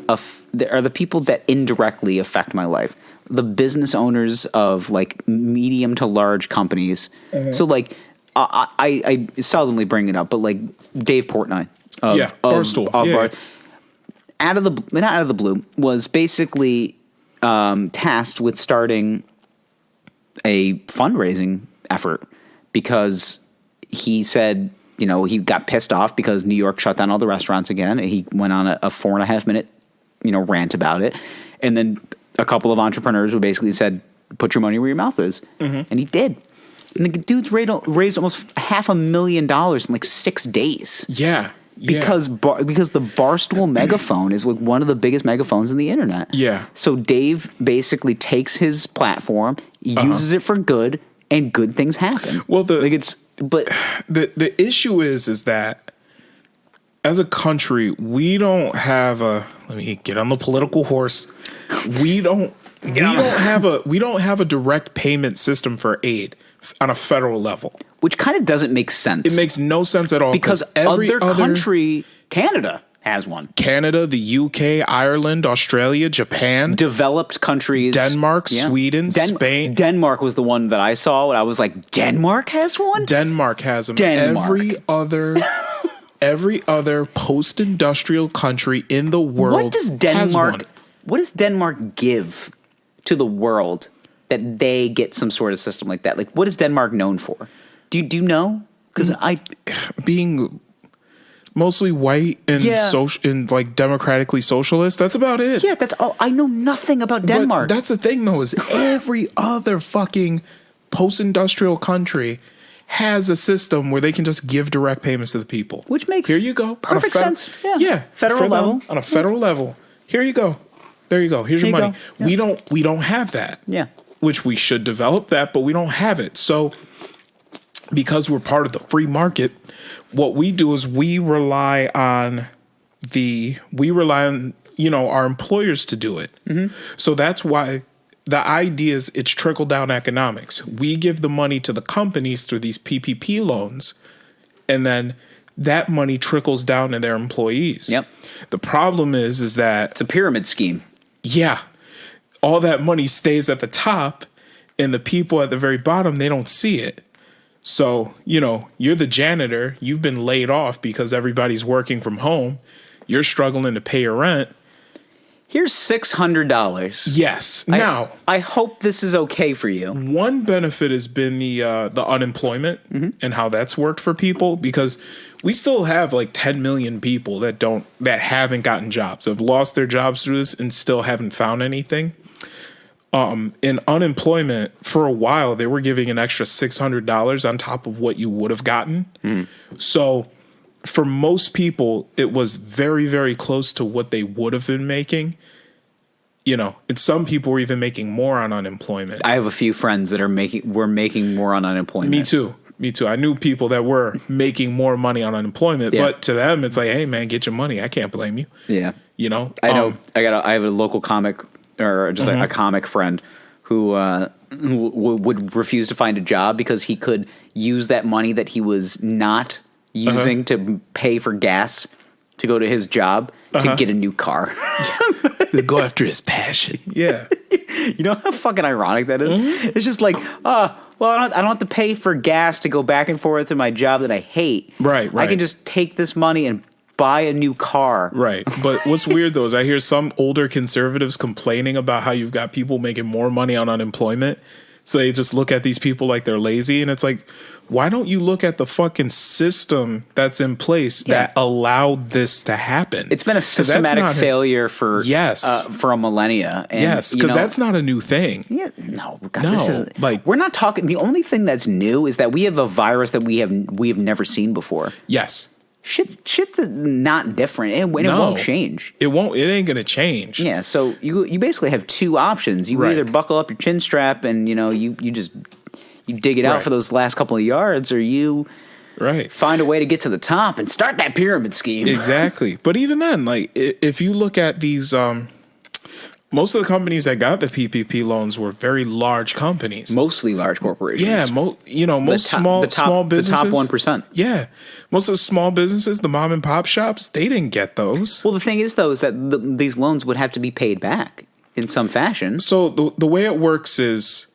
are the people that indirectly affect my life. The business owners of like medium to large companies. So like I seldomly bring it up, but like Dave Portnoy of Barstool. Not out of the blue, was basically tasked with starting a fundraising effort because he said, he got pissed off because New York shut down all the restaurants again. He went on a 4.5 minute, rant about it. And then a couple of entrepreneurs who basically said, put your money where your mouth is. And he did. And the dude's raised almost $500,000 in like 6 days. Yeah. Because the Barstool megaphone is one of the biggest megaphones in the internet. Yeah. So Dave basically takes his platform, uses it for good, and good things happen. Well, the issue is that as a country, we don't have let me get on the political horse. We don't have a direct payment system for aid on a federal level. Which kind of doesn't make sense. It makes no sense at all. Because every other country, Canada has one. Canada, the UK, Ireland, Australia, Japan. Developed countries. Denmark, Sweden, Spain. Denmark was the one that I saw when I was like, Denmark has one? Denmark has them. Every other post-industrial country in the world has one. What does Denmark give to the world that they get some sort of system like that? Like, what is Denmark known for? Do you know? Because being mostly white and and like democratically socialist. That's about it. Yeah, that's all. I know nothing about Denmark. But that's the thing, though, is every other fucking post-industrial country has a system where they can just give direct payments to the people. Which makes here you go perfect sense. Yeah, federal level on a federal level. Here you go. There you go. Here's your money. Yeah. We don't have that. Yeah. Which we should develop that, but we don't have it. So because we're part of the free market, what we do is we rely on our employers to do it. Mm-hmm. So that's why the idea is it's trickle down economics. We give the money to the companies through these PPP loans, and then that money trickles down to their employees. Yep. The problem is that it's a pyramid scheme. Yeah. All that money stays at the top, and the people at the very bottom, they don't see it. So, you're the janitor. You've been laid off because everybody's working from home. You're struggling to pay your rent. Here's $600. Yes. Now, I hope this is okay for you. One benefit has been the unemployment and how that's worked for people, because we still have like 10 million people that haven't gotten jobs, have lost their jobs through this and still haven't found anything. In unemployment, for a while, they were giving an extra $600 on top of what you would have gotten. So for most people, it was very, very close to what they would have been making. And some people were even making more on unemployment. I have a few friends that were making more on unemployment. Me too. I knew people that were making more money on unemployment, but to them, it's like, hey man, get your money. I can't blame you. Yeah. I know. I have a local comic, or just a comic friend who would refuse to find a job because he could use that money that he was not using to pay for gas to go to his job to get a new car. To go after his passion. Yeah. You know how fucking ironic that is? Mm-hmm. It's just like, well, I don't have to pay for gas to go back and forth to my job that I hate. Right. I can just take this money and buy a new car. Right. But what's weird, though, is I hear some older conservatives complaining about how you've got people making more money on unemployment. So they just look at these people like they're lazy. And it's like, why don't you look at the fucking system that's in place that allowed this to happen? It's been a systematic failure for a millennia. And, because that's not a new thing. Yeah, no, this is like, we're not talking. The only thing that's new is that we have a virus that we have never seen before. Yes. Shit's not different, and it won't change. It won't. It ain't gonna change. Yeah. So you basically have two options. You either buckle up your chin strap and you dig it out for those last couple of yards, or you find a way to get to the top and start that pyramid scheme. Exactly. But even then, like if you look at these, most of the companies that got the PPP loans were very large companies, mostly large corporations. Yeah, most small businesses, the top 1%. Yeah, most of the small businesses, the mom and pop shops, they didn't get those. Well, the thing is, though, is that these loans would have to be paid back in some fashion. So the way it works is,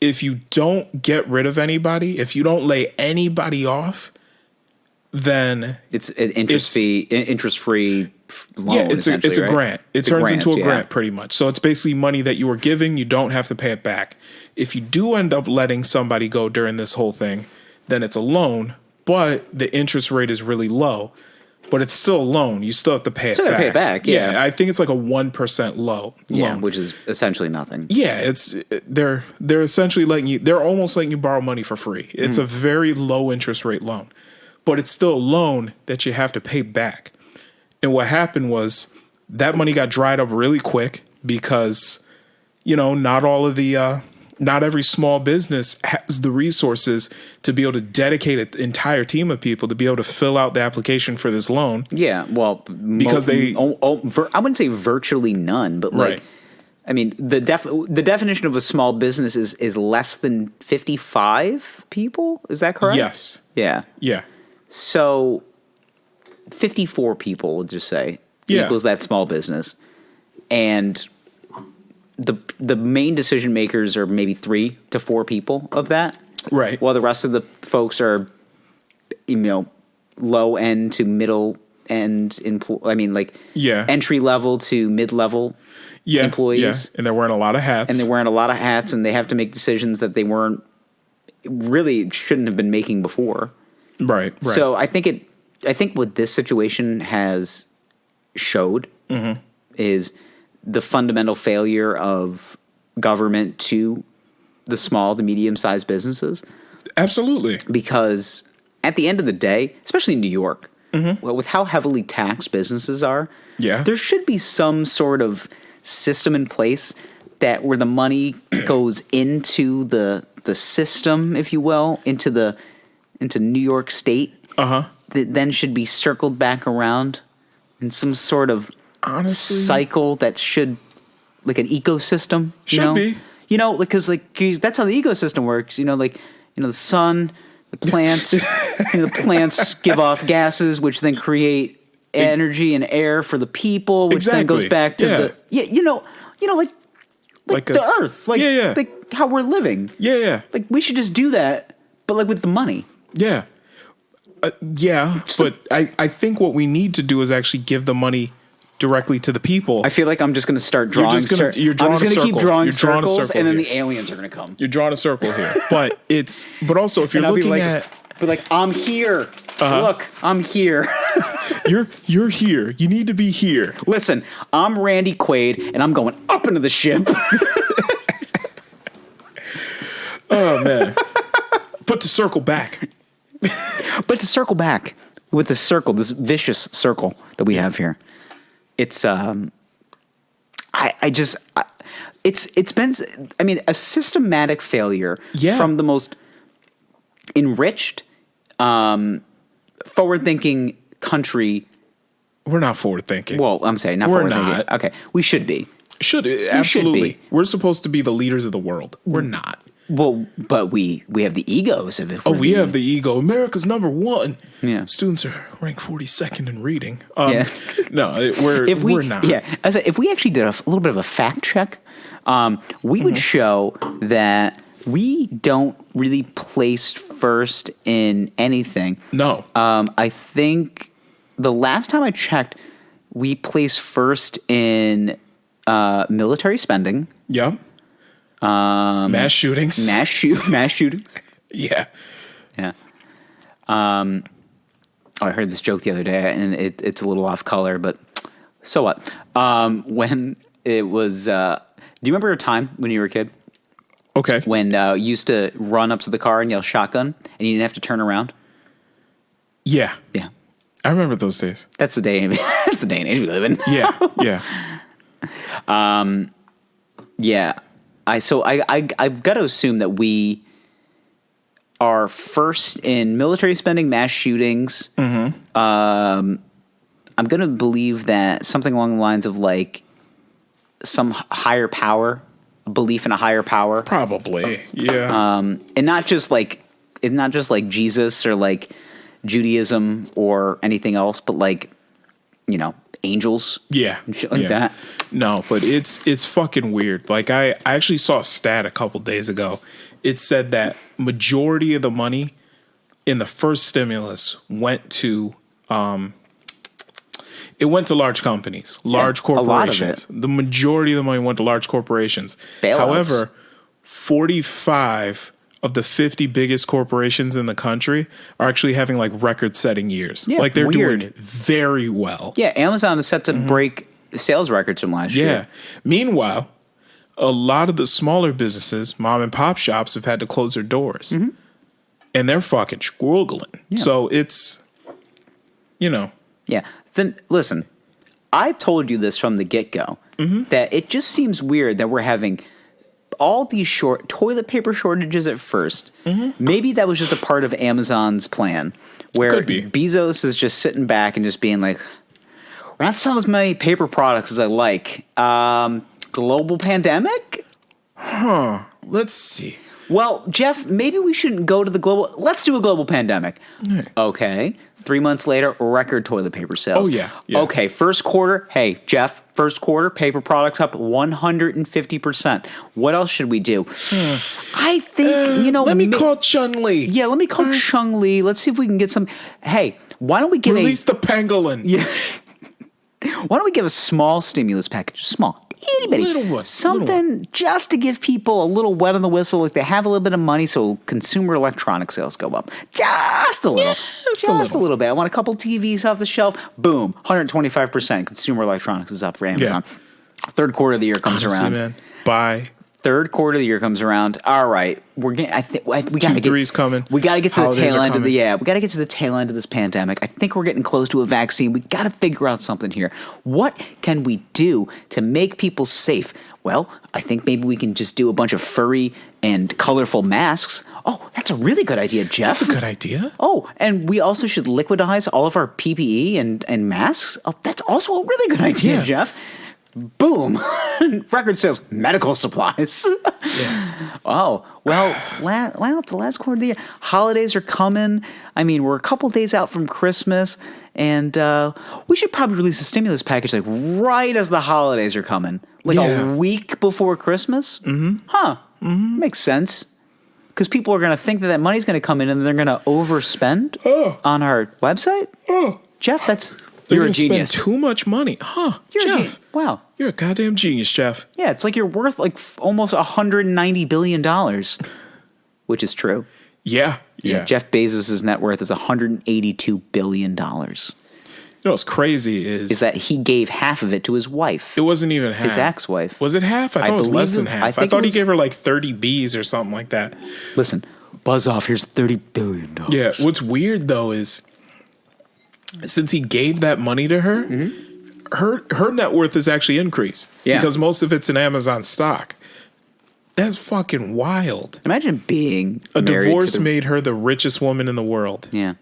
if you don't get rid of anybody, if you don't lay anybody off, then it's an interest-free loan. Yeah, it's a grant. It turns into a grant pretty much. So it's basically money that you were giving. You don't have to pay it back. If you do end up letting somebody go during this whole thing, then it's a loan, but the interest rate is really low. But it's still a loan. You still have to pay it back. Still have to pay it back, yeah. I think it's like a 1% loan. Yeah, which is essentially nothing. Yeah, they're essentially they're almost letting you borrow money for free. It's a very low interest rate loan. But it's still a loan that you have to pay back. And what happened was that money got dried up really quick because, not every small business has the resources to be able to dedicate an entire team of people to be able to fill out the application for this loan. Yeah, well, because I wouldn't say virtually none, but I mean, the definition of a small business is less than 55 people. Is that correct? Yes. Yeah. Yeah. So 54 people, we'll just say, equals that small business. And the main decision makers are maybe 3 to 4 people of that. Right. While the rest of the folks are, low end to middle end, entry level to mid level employees. Yeah. And they're wearing a lot of hats. And they have to make decisions that they shouldn't have been making before. Right. So I think what this situation has showed is the fundamental failure of government to the small to medium-sized businesses. Absolutely. Because at the end of the day, especially in New York, with how heavily taxed businesses are, there should be some sort of system in place where the money goes into the system, if you will, into New York State, that then should be circled back around in some sort of cycle that should, like an ecosystem. Should be. Because that's how the ecosystem works. The sun, the plants, the plants give off gases, which then create energy and air for the people, which then goes back to the earth, like how we're living. Yeah. Like we should just do that, but with the money. Yeah. But I think what we need to do is actually give the money directly to the people. I feel like I'm just going to start drawing. I'm just going to keep drawing circles, and then the aliens are going to come. You're drawing a circle here, but also if you're looking at, I'm here. Look, I'm here. You're here. You need to be here. Listen, I'm Randy Quaid, and I'm going up into the ship. Oh man! But to circle back. With the circle, this vicious circle that we have here, it's it's been a systematic failure from the most enriched, forward-thinking country. We're not forward-thinking. Well, I'm saying not forward-thinking. Okay, we should be. Should absolutely. be. We're supposed to be the leaders of the world. We're not. Well, but we have the egos of it. We have the ego. America's #1. Yeah. Students are ranked 42nd in reading. Yeah. No, we're not. Yeah, as if we actually did a little bit of a fact check, we would show that we don't really place first in anything. No. I think the last time I checked, we placed first in military spending. Yep. Mass shootings. Mass shootings. Yeah. Yeah. I heard this joke the other day, and it's a little off color, but so what? When it was, do you remember a time when you were a kid? Okay. When you used to run up to the car and yell shotgun, and you didn't have to turn around? Yeah. Yeah. I remember those days. That's the day. That's the day and age we live in. Yeah. Yeah. Yeah. I've got to assume that we are first in military spending, mass shootings. Mm-hmm. I'm going to believe that something along the lines of like some higher power, belief in a higher power. Probably. Yeah. And not just like Jesus or like Judaism or anything else, but like, angels. Yeah. And shit like that. No, but it's fucking weird. Like I actually saw a stat a couple days ago. It said that majority of the money in the first stimulus went to large companies, large corporations. The majority of the money went to large corporations. Bailouts. However, 45 of the 50 biggest corporations in the country are actually having like record-setting years. Yeah, like they're weird. doing very well. Yeah, Amazon is set to break sales records from last year. Yeah. Meanwhile, a lot of the smaller businesses, mom and pop shops, have had to close their doors. Mm-hmm. And they're fucking struggling. Yeah. So it's, Yeah. Then listen, I told you this from the get-go, that it just seems weird that we're having all these toilet paper shortages at first. Mm-hmm. Maybe that was just a part of Amazon's plan, where Bezos is just sitting back and just being like, we're not selling as many paper products as I like. Global pandemic? Huh. Let's see. Well, Jeff, maybe we shouldn't go to the global. Let's do a global pandemic. Right. Okay. 3 months later, record toilet paper sales. Oh, yeah. Okay. First quarter. Hey, Jeff, first quarter, paper products up 150%. What else should we do? I think, let me call Chun-Li. Yeah, let me call Chung-Li. Let's see if we can get some. Hey, why don't we give Release the pangolin. Yeah. Why don't we give a small stimulus package? Small. Itty bitty. Little one. Something just to give people a little wet on the whistle, like they have a little bit of money, so consumer electronic sales go up. Just a little. Just a little bit. I want a couple TVs off the shelf. Boom. 125% consumer electronics is up for Amazon. Yeah. Third quarter of the year comes around. Man. Bye. Third quarter of the year comes around. All right, we're getting. We got to get. Coming. We got to get to Holidays the tail end of the. coming. We got to get to the tail end of this pandemic. I think we're getting close to a vaccine. We got to figure out something here. What can we do to make people safe? Well, I think maybe we can just do a bunch of furry and colorful masks. Oh, that's a really good idea, Jeff. That's a good idea. Oh, and we also should liquidize all of our PPE and masks. Oh, that's also a really good idea, Jeff. Boom. Record sales, medical supplies. Yeah. Oh, well, it's the last quarter of the year. Holidays are coming. I mean, we're a couple days out from Christmas, and we should probably release a stimulus package like right as the holidays are coming. Like a week before Christmas? Mm-hmm. Huh. Mm-hmm. Makes sense. Because people are going to think that money's going to come in and they're going to overspend on our website. Jeff, you're a genius. Spend too much money. Huh, Jeff. Wow. You're a goddamn genius, Jeff. Yeah, it's like you're worth like almost $190 billion, which is true. Yeah. Jeff Bezos' net worth is $182 billion. You know what's crazy is that he gave half of it to his wife. It wasn't even half. His ex-wife. Was it half? I thought it was less than half. I thought he gave her like 30 Bs or something like that. Listen, buzz off. Here's $30 billion. Yeah. What's weird, though, is since he gave that money to her, her net worth has actually increased. Yeah. Because most of it's in Amazon stock. That's fucking wild. Imagine being a divorce made her the richest woman in the world. Yeah.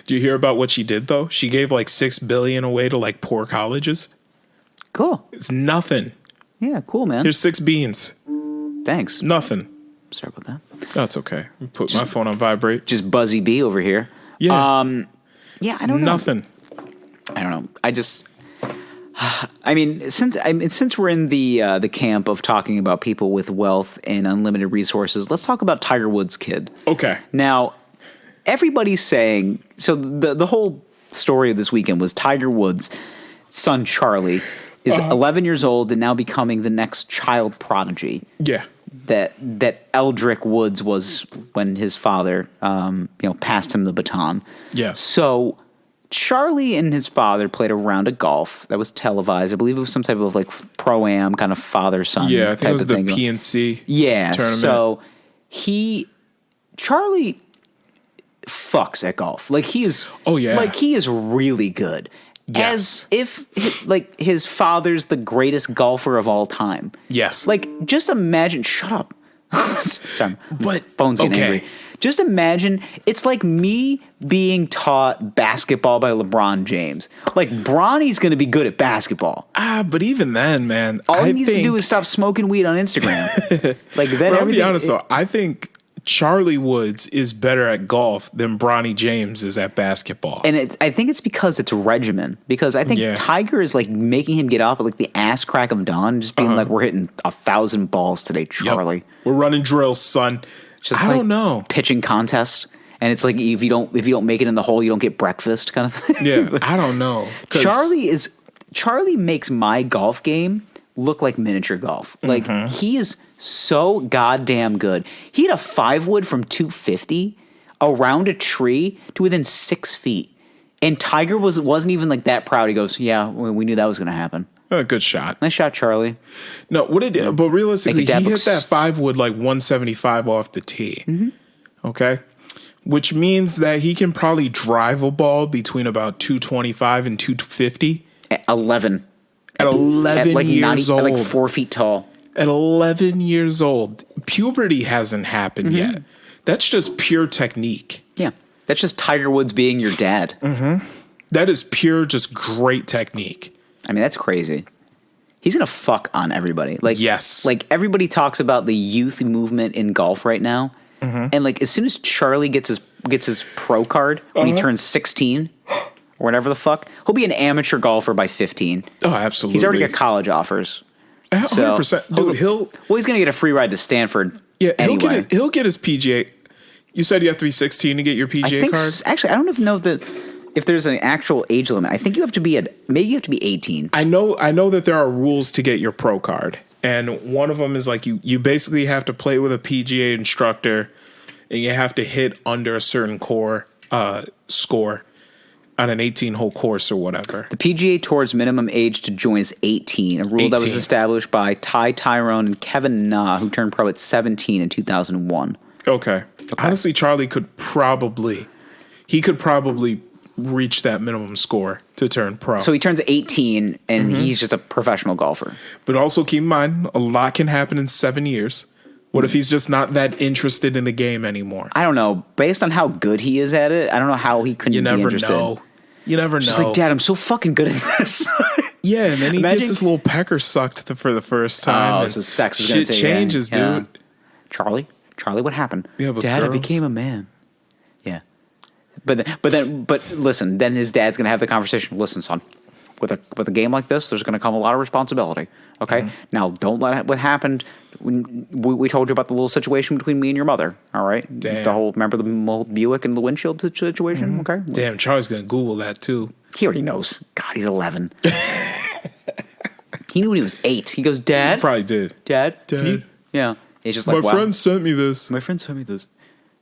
Did you hear about what she did though? She gave like $6 billion away to like poor colleges. Cool. It's nothing. Yeah, cool, man. Here's 6 beans. Thanks. Nothing. Sorry about that. That's okay. Put my phone on vibrate. Just Buzzy B over here. Yeah. Yeah, I don't know. Nothing. I don't know. Since we're in the camp of talking about people with wealth and unlimited resources, let's talk about Tiger Woods' kid. Okay. Now, everybody's saying, so the whole story of this weekend was Tiger Woods' son Charlie is 11 years old and now becoming the next child prodigy. Yeah. That Eldrick Woods was when his father, passed him the baton. Yeah. So Charlie and his father played a round of golf that was televised. I believe it was some type of like pro-am kind of father-son. Yeah, I think type it was of the thing. PNC. Yeah. tournament. So Charlie fucks at golf. Like he is. Oh, yeah. Like he is really good. Yes. As if like his father's the greatest golfer of all time. Yes. Like just imagine. Shut up. Sorry, But phone's getting okay. angry. Just imagine it's like me being taught basketball by LeBron James. Like Bronny's going to be good at basketball. But even then, man, All he needs to do is stop smoking weed on Instagram. Like then I'll be honest though, I think Charlie Woods is better at golf than Bronny James is at basketball. And I think it's because it's regimen. Because I think Tiger is like making him get up at like the ass crack of dawn, just being like, "We're hitting 1,000 balls today, Charlie. Yep. We're running drills, son." Just I like don't know. Pitching contest, and it's like if you don't make it in the hole, you don't get breakfast, kind of thing. Yeah, I don't know. Charlie makes my golf game look like miniature golf. Like he is so goddamn good. He hit a 5-wood from 250 around a tree to within 6 feet, and Tiger wasn't even like that proud. He goes, "Yeah, we knew that was going to happen." Good shot. Nice shot, Charlie. No, but realistically, he Make a hit dad that 5-wood like 175 off the tee. Okay, which means that he can probably drive a ball between about 225 and 250. At 11. At 11 like years old. like 4 feet tall. At 11 years old, puberty hasn't happened yet. That's just pure technique. Yeah, that's just Tiger Woods being your dad. That is pure, just great technique. I mean, that's crazy. He's gonna fuck on everybody. Like, yes, like everybody talks about the youth movement in golf right now, and like as soon as Charlie gets his pro card when he turns 16 or whatever the fuck, he'll be an amateur golfer by 15. Oh, absolutely. He's already got college offers. 100%. Dude, he's gonna get a free ride to Stanford. Yeah, anyway. he'll get his PGA. You said you have to be 16 to get your PGA card? Actually, I don't even know if there's an actual age limit. I think you have to be 18. I know that there are rules to get your pro card. And one of them is like you basically have to play with a PGA instructor and you have to hit under a certain score on an 18-hole course or whatever. The PGA Tour's minimum age to join is 18, a rule that was established by Ty Tyrone and Kevin Na, who turned pro at 17 in 2001. Okay. Honestly, Charlie could probably reach that minimum score to turn pro. So he turns 18, and he's just a professional golfer. But also keep in mind, a lot can happen in 7 years. What if he's just not that interested in the game anymore? I don't know. Based on how good he is at it, I don't know how he couldn't be interested. You never know. She's like, "Dad, I'm so fucking good at this." Yeah, and then he gets his little pecker sucked for the first time. Oh, so sex is going to shit changes, dude. Charlie, what happened? Yeah, but Dad, I became a man. Yeah, but listen. Then his dad's going to have the conversation. Listen, son, with a game like this, there's going to come a lot of responsibility. Okay, now don't let what happened. When we told you about the little situation between me and your mother. All right, Damn. Remember the old Buick and the windshield situation? Okay, damn, Charlie's going to Google that too. He already knows. God, he's 11. He knew when he was 8. He goes, "Dad." He probably did. Dad. Yeah. He's just like, My friend sent me this. My friend sent me this.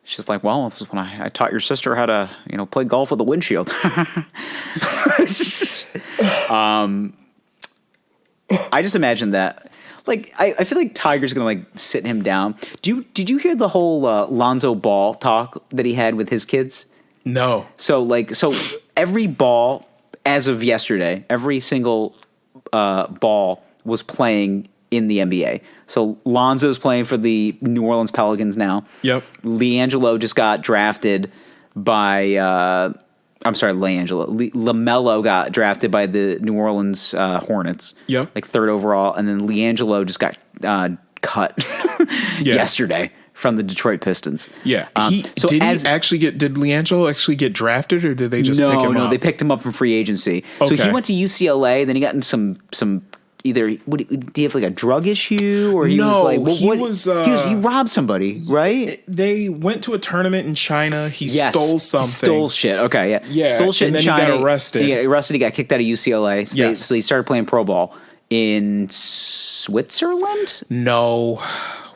She's like, "Well, this is when I taught your sister how to, play golf with a windshield." I just imagine that. Like, I feel like Tiger's gonna like sit him down. Did you hear the whole Lonzo Ball talk that he had with his kids? No. So every ball as of yesterday, every single ball was playing in the NBA. So Lonzo's playing for the New Orleans Pelicans now. Yep. LiAngelo just got drafted by I'm sorry, LaMelo got drafted by the New Orleans Hornets. Yep. Like 3rd overall, and then LiAngelo just got cut yesterday from the Detroit Pistons. Yeah. Did LiAngelo actually get drafted, or did they just pick him up? No, they picked him up from free agency. Okay. So he went to UCLA, then he got in some either did he have like a drug issue, or he he robbed somebody, right? They went to a tournament in China. He stole something. Stole shit. Okay, yeah. Stole shit in China. He got arrested. He got kicked out of UCLA. So he started playing pro ball in Switzerland. No.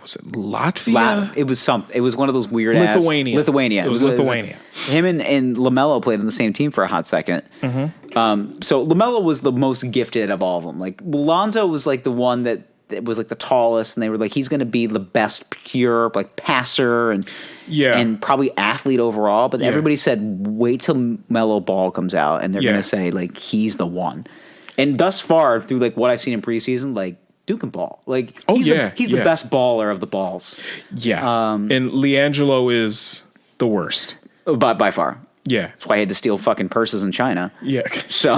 Was it Latvia? It was something. It was one of those weird Lithuania. It was Lithuania. Him and LaMelo played on the same team for a hot second. Mm-hmm. So LaMelo was the most gifted of all of them. Like Lonzo was like the one that was like the tallest, and they were like, he's going to be the best pure like passer and probably athlete overall. But everybody said, wait till Melo Ball comes out, and they're going to say like he's the one. And thus far, through like what I've seen in preseason, like Duke and ball. Like he's the best baller of the balls. Yeah. And LiAngelo is the worst. By far. Yeah. That's why I had to steal fucking purses in China. Yeah. So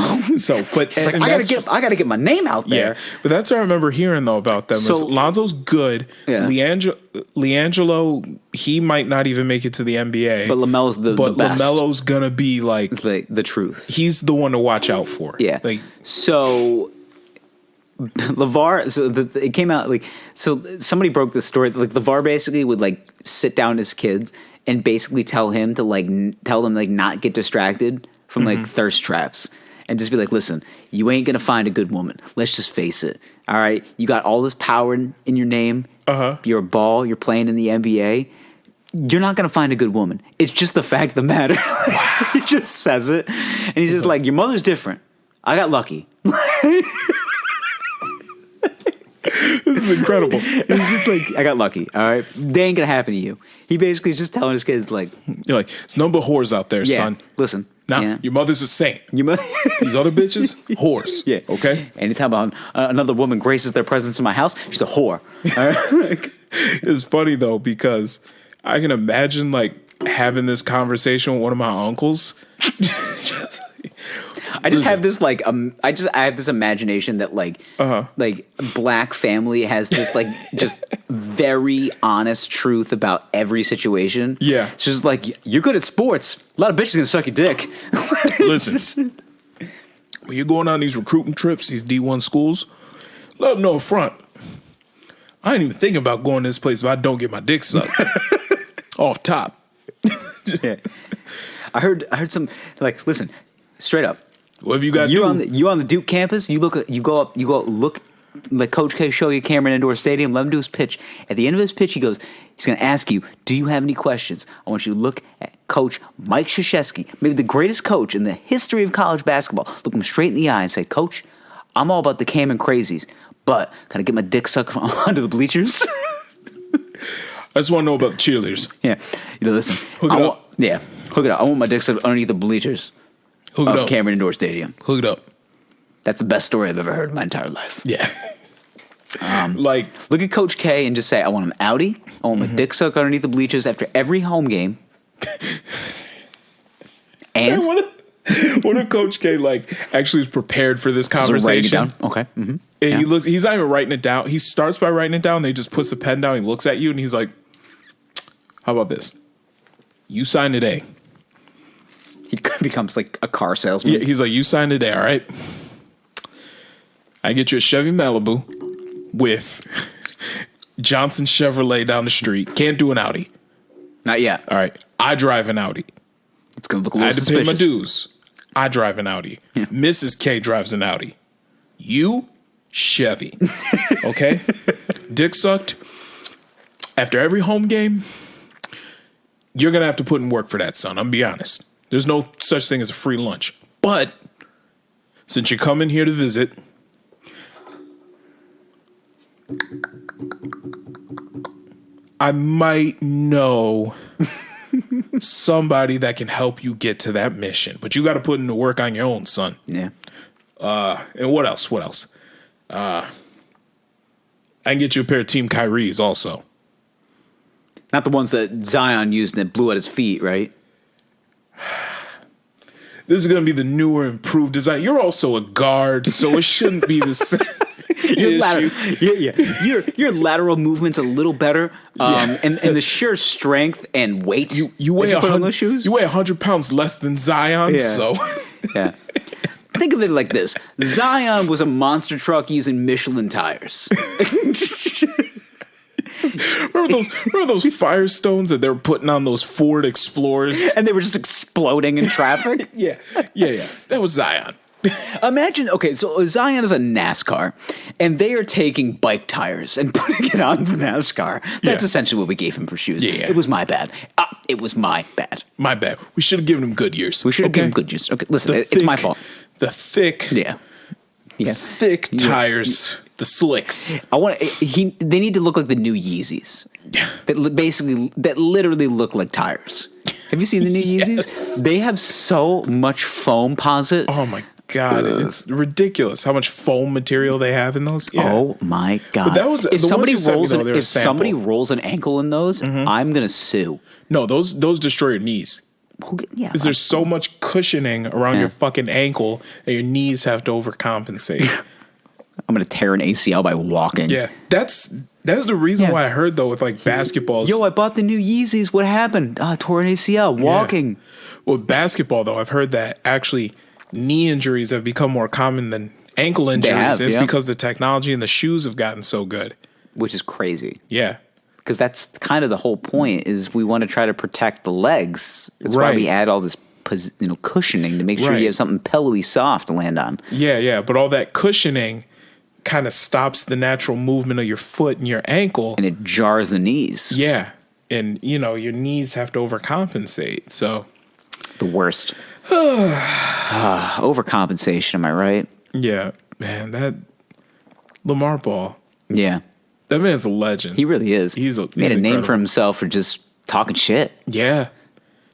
but like, I gotta get my name out there. Yeah. But that's what I remember hearing though about them. So, Lonzo's good. Yeah. LiAngelo, he might not even make it to the NBA. But LaMelo's the best. LaMelo's gonna be like the truth. He's the one to watch out for. Yeah. Like so LeVar, it came out like, so somebody broke the story. Like LeVar basically would like sit down his kids and basically tell them like not get distracted from like thirst traps, and just be like, listen, you ain't gonna find a good woman. Let's just face it. All right, you got all this power in your name. You're a ball. You're playing in the NBA. You're not gonna find a good woman. It's just the fact of the matter. He just says it, and he's just like, your mother's different. I got lucky. This is incredible. He's just like, I got lucky. All right, they ain't gonna happen to you. He basically is just telling his kids like, you're like, it's none but whores out there, son. Listen, your mother's a saint. These other bitches, whores. Yeah, okay. Anytime another woman graces their presence in my house, she's a whore. All right? It's funny though, because I can imagine like having this conversation with one of my uncles. I just have this like I have this imagination that like black family has this like just very honest truth about every situation. Yeah, it's just like, you're good at sports. A lot of bitches gonna suck your dick. Listen, when you're going on these recruiting trips, these D1 schools, let them know up front. I ain't even thinking about going to this place if I don't get my dick sucked. Off top. Yeah. I heard some like, listen, straight up. What have you got? You on the Duke campus? You go look. Let Coach K show you Cameron Indoor Stadium. Let him do his pitch. At the end of his pitch, he's going to ask you, "Do you have any questions?" I want you to look at Coach Mike Krzyzewski, maybe the greatest coach in the history of college basketball. Look him straight in the eye and say, "Coach, I'm all about the Cam and crazies, but can I get my dick sucked from under the bleachers?" I just want to know about the cheerleaders. Yeah, listen. Hook it up. Yeah, hook it up. I want my dick sucked underneath the bleachers. Hook it up. Cameron Indoor Stadium. Hook it up. That's the best story I've ever heard in my entire life. Yeah. Look at Coach K and just say, I want an Audi. I want my dick sucked underneath the bleachers after every home game. And what if Coach K like actually is prepared for this conversation? Writing it down. Okay. Mm-hmm. And he's not even writing it down. He starts by writing it down. Then he just puts the pen down. He looks at you and he's like, how about this? You sign today. He becomes like a car salesman. Yeah, he's like, you sign today, all right? I get you a Chevy Malibu with Johnson Chevrolet down the street. Can't do an Audi. Not yet. All right. I drive an Audi. It's going to look a little I had to suspicious. pay my dues. I drive an Audi. Yeah. Mrs. K drives an Audi. You, Chevy. Okay? Dick sucked. After every home game, you're going to have to put in work for that, son. I'm going to be honest. There's no such thing as a free lunch. But since you're coming here to visit, I might know somebody that can help you get to that mission. But you got to put in the work on your own, son. Yeah. And what else? What else? I can get you a pair of Team Kyrie's also. Not the ones that Zion used and it blew at his feet, right? This is going to be the newer, improved design. You're also a guard, so it shouldn't be the same. Your lateral movement's a little better, and the sheer strength and weight you weigh put on those shoes. You weigh 100 pounds less than Zion, so yeah. Think of it like this: Zion was a monster truck using Michelin tires. Remember those Firestones that they were putting on those Ford Explorers, and they were just exploding in traffic? yeah. That was Zion. Imagine, okay, so Zion is a NASCAR, and they are taking bike tires and putting it on the NASCAR. That's essentially what we gave him for shoes. Yeah. It was my bad. It was my bad. My bad. We should have given him Goodyears. We should have given him Goodyears. Okay, listen, it's my fault. The thick, thick tires, the slicks. They need to look like the new Yeezys. That literally look like tires. Have you seen the new Yeezys? They have so much foam posit. Oh my God, it's ridiculous how much foam material they have in those. Yeah. Oh my God! But that was if somebody rolls an ankle in those, I'm gonna sue. No, those destroy your knees. Because there's so much cushioning around your fucking ankle that your knees have to overcompensate. I'm gonna tear an ACL by walking. Yeah, that's the reason why I heard though with like basketballs. Yo, I bought the new Yeezys. What happened? Tore an ACL walking. Yeah. Well, basketball though, I've heard that actually knee injuries have become more common than ankle injuries. It's because the technology and the shoes have gotten so good, which is crazy. Yeah. Because that's kind of the whole point is we want to try to protect the legs. That's why we add all this cushioning to make sure you have something pillowy soft to land on. Yeah. But all that cushioning kind of stops the natural movement of your foot and your ankle. And it jars the knees. Yeah. And, your knees have to overcompensate. So. The worst. Overcompensation, am I right? Yeah. Man, that Lamar Ball. Yeah. That man's a legend. He really is. He's made a name for himself for just talking shit. Yeah.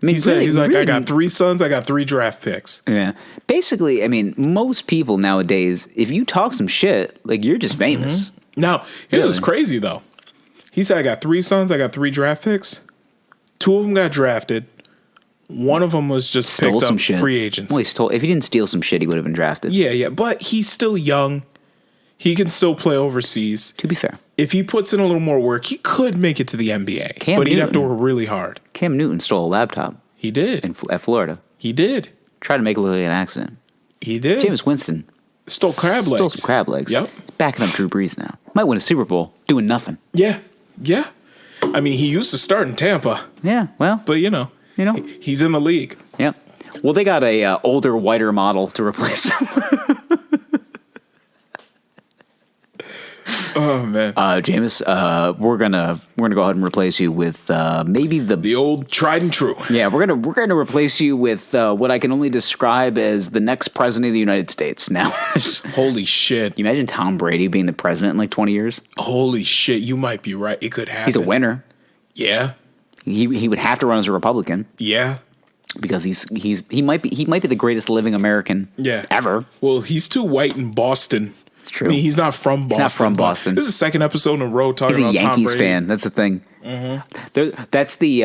I mean, he's like, I got 3 sons, I got 3 draft picks. Yeah. Basically, I mean, most people nowadays, if you talk some shit, like you're just famous. Now, here's what's crazy though. He said, I got 3 sons, I got 3 draft picks. 2 of them got drafted. One of them was just picked up free agents. Well, if he didn't steal some shit, he would have been drafted. Yeah. But he's still young. He can still play overseas. To be fair. If he puts in a little more work, he could make it to the NBA. But he'd have to work really hard. Cam Newton stole a laptop. He did. At Florida. He did. Tried to make it look like an accident. He did. Jameis Winston. Stole crab legs. Stole some crab legs. Yep. Backing up Drew Brees now. Might win a Super Bowl doing nothing. Yeah. I mean, he used to start in Tampa. Yeah, well. But, he's in the league. Yeah. Well, they got a older, whiter model to replace him. Oh man, Jameis, we're gonna go ahead and replace you with maybe the old tried and true. Yeah, we're gonna replace you with what I can only describe as the next president of the United States. Now, holy shit! You imagine Tom Brady being the president in like 20 years? Holy shit! You might be right. It could happen. He's a winner. Yeah. He would have to run as a Republican. Yeah. Because he might be the greatest living American. Ever. Well, he's too white in Boston. It's true. I mean, he's not from Boston. He's not from Boston. This is the second episode in a row talking about Tom Brady. He's a Yankees fan. That's the thing. Mm-hmm. That's the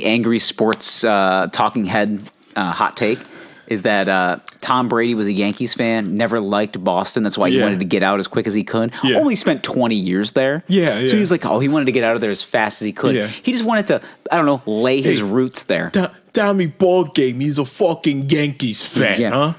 angry sports talking head hot take is that Tom Brady was a Yankees fan, never liked Boston. That's why he wanted to get out as quick as he could. Yeah. Only spent 20 years there. Yeah. So he was like, he wanted to get out of there as fast as he could. Yeah. He just wanted to, lay his roots there. Tommy Ballgame, he's a fucking Yankees fan, huh?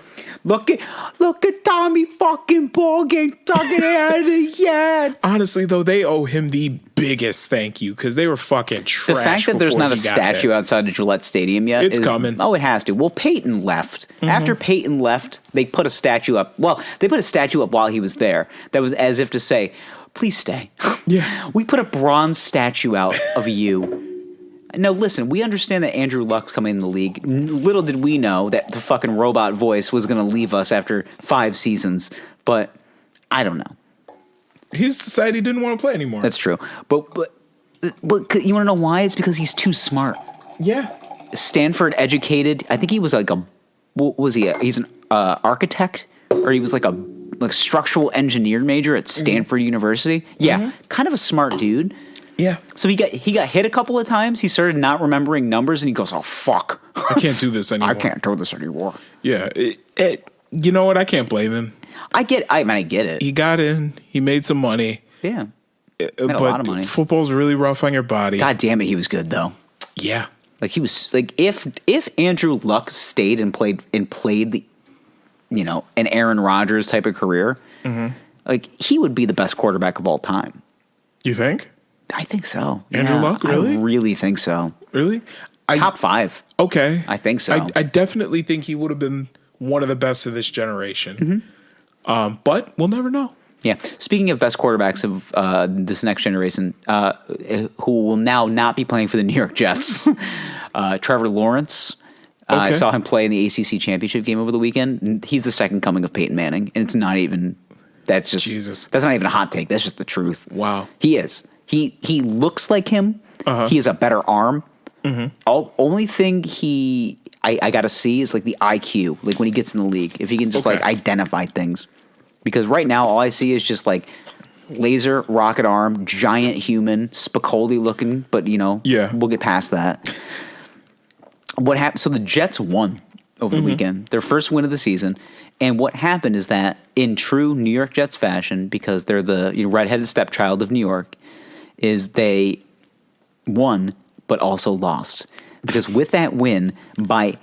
Look at Tommy fucking Ballgame talking out of the yard. Honestly, though, they owe him the biggest thank you because they were fucking trash. The fact that there's not a statue outside of Gillette Stadium yet. It's coming. Oh, it has to. Well, Peyton left. Mm-hmm. After Peyton left, they put a statue up. Well, they put a statue up while he was there. That was as if to say, please stay. Yeah. We put a bronze statue out of you. Now, listen, we understand that Andrew Luck's coming in the league. Little did we know that the fucking robot voice was going to leave us after 5 seasons. But I don't know. He just decided he didn't want to play anymore. That's true. But you want to know why? It's because he's too smart. Yeah. Stanford educated. I think he was like he's an architect? Or he was like a structural engineer major at Stanford University? Yeah. Mm-hmm. Kind of a smart dude. Yeah. So he got hit a couple of times. He started not remembering numbers, and he goes, "Oh fuck, I can't do this anymore. I can't do this anymore." Yeah. You know what? I can't blame him. I get it. He got in. He made some money. Yeah. But a lot of money. Football's really rough on your body. God damn it, he was good though. Yeah. Like he was like if Andrew Luck stayed and played the, an Aaron Rodgers type of career, like he would be the best quarterback of all time. You think? I think so. Andrew Luck, really? I really think so. Really? Top 5. Okay. I think so. I definitely think he would have been one of the best of this generation. But we'll never know. Yeah. Speaking of best quarterbacks of this next generation, who will now not be playing for the New York Jets, Trevor Lawrence. I saw him play in the ACC championship game over the weekend. He's the second coming of Peyton Manning, and it's not even. That's just Jesus. That's not even a hot take. That's just the truth. Wow. He is. He looks like him. He has a better arm. Only thing I got to see is like the IQ, like when he gets in the league, if he can just like identify things. Because right now, all I see is just like laser, rocket arm, giant human, Spicoli looking, but we'll get past that. What happened? So the Jets won over the weekend, their first win of the season. And what happened is that in true New York Jets fashion, because they're the redheaded stepchild of New York, is they won but also lost. Because with that win, by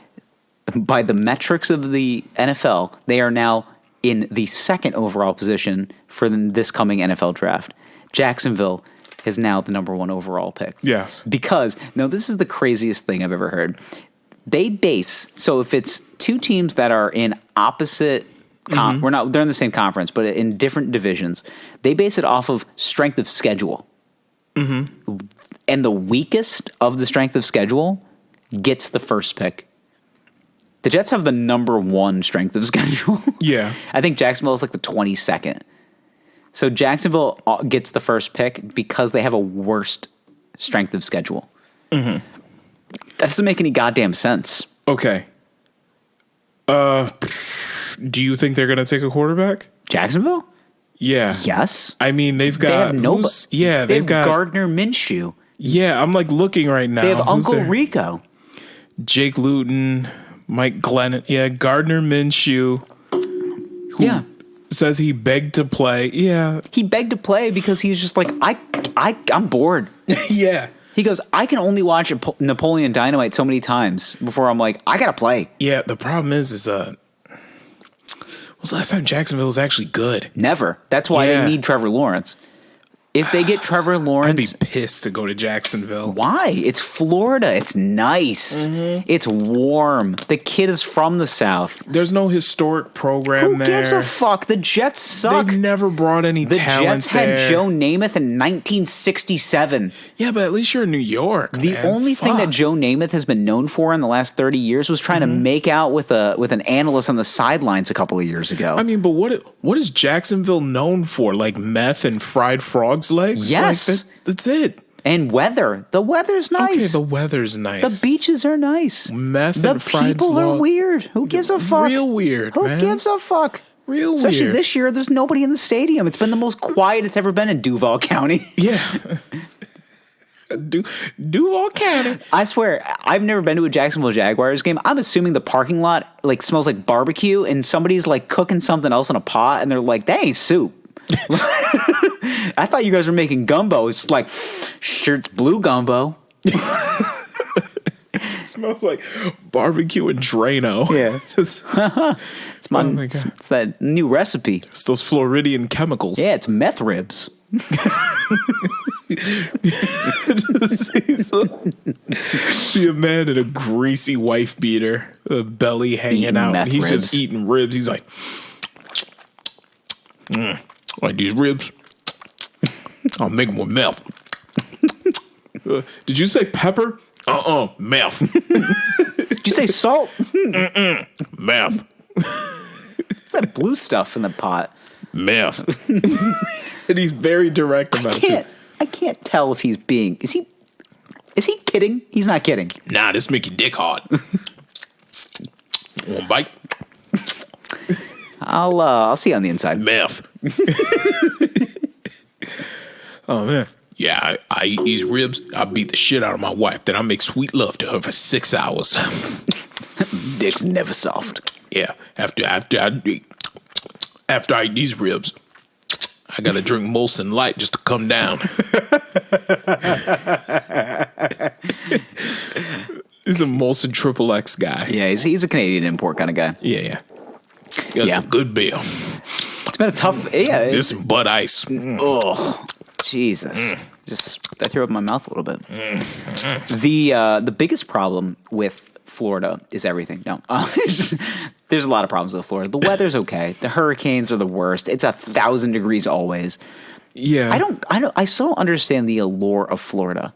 the metrics of the NFL, they are now in the second overall position for this coming NFL draft. Jacksonville is now the number 1 overall pick. Yes. Because, now this is the craziest thing I've ever heard. So if it's two teams that are in opposite, they're in the same conference, but in different divisions, they base it off of strength of schedule. And the weakest of the strength of schedule gets the first pick. The Jets have the number 1 strength of schedule. Yeah. I think Jacksonville is like the 22nd. So Jacksonville gets the first pick because they have a worst strength of schedule. That doesn't make any goddamn sense. Okay. Do you think they're going to take a quarterback? Jacksonville? Yeah. Yes. I mean, they've got... They have nobody. They've got Gardner Minshew. Yeah, I'm like looking right now. They have Uncle Rico. Jake Luton, Mike Glennon. Yeah, Gardner Minshew. Yeah. Says he begged to play. Yeah. He begged to play because he's just like, I'm bored. Yeah. He goes, I can only watch Napoleon Dynamite so many times before I'm like, I got to play. Yeah, the problem is was the last time Jacksonville was actually good? Never. That's why they need Trevor Lawrence. If they get Trevor Lawrence... I'd be pissed to go to Jacksonville. Why? It's Florida. It's nice. It's warm. The kid is from the South. There's no historic program there. Who gives a fuck? The Jets suck. They've never brought any talent there. The Jets had Joe Namath in 1967. Yeah, but at least you're in New York. The only thing that Joe Namath has been known for in the last 30 years was trying to make out with an analyst on the sidelines a couple of years ago. I mean, but what is Jacksonville known for? Like meth and fried frogs legs? Yes. Like that's it. And weather. The weather's nice. Okay, the weather's nice. The beaches are nice. Meth and fried The people are weird. Who gives a fuck? Real weird, Who gives a fuck? Real Especially weird. this year, there's nobody in the stadium. It's been the most quiet it's ever been in Duval County. Yeah. Duval County. I swear, I've never been to a Jacksonville Jaguars game. I'm assuming the parking lot like smells like barbecue and somebody's like cooking something else in a pot and they're like, that ain't soup. I thought you guys were making gumbo. It's like, sure, it's blue gumbo. It smells like barbecue and Drano. Yeah. It's that new recipe. It's those Floridian chemicals. Yeah, it's meth ribs. See a man in a greasy wife beater, a belly hanging out. He's ribs. just eating ribs. He's like, like these ribs. I'll make them with meth. Did you say pepper? Meth. Did you say salt? Meth. What's that blue stuff in the pot? Meth. And he's very direct about it. I can't tell if he's being. Is he kidding? He's not kidding. Nah, this make your dick hard. Want a bite? I'll see you on the inside. Meth. Oh man, Yeah, I eat these ribs. I beat the shit out of my wife. Then I make sweet love to her for 6 hours. Dick's never soft. Yeah, after I eat these ribs, I gotta drink Molson Light just to come down. He's a Molson Triple X guy. Yeah, he's a Canadian import kind of guy. Yeah. That's a good beer. It's been a tough. Yeah. This and Bud Ice. Oh, Jesus. Just I threw up in my mouth a little bit. The biggest problem with Florida is everything. No, there's a lot of problems with Florida. The weather's okay. The hurricanes are the worst. It's 1,000 degrees always. Yeah. I still don't understand the allure of Florida.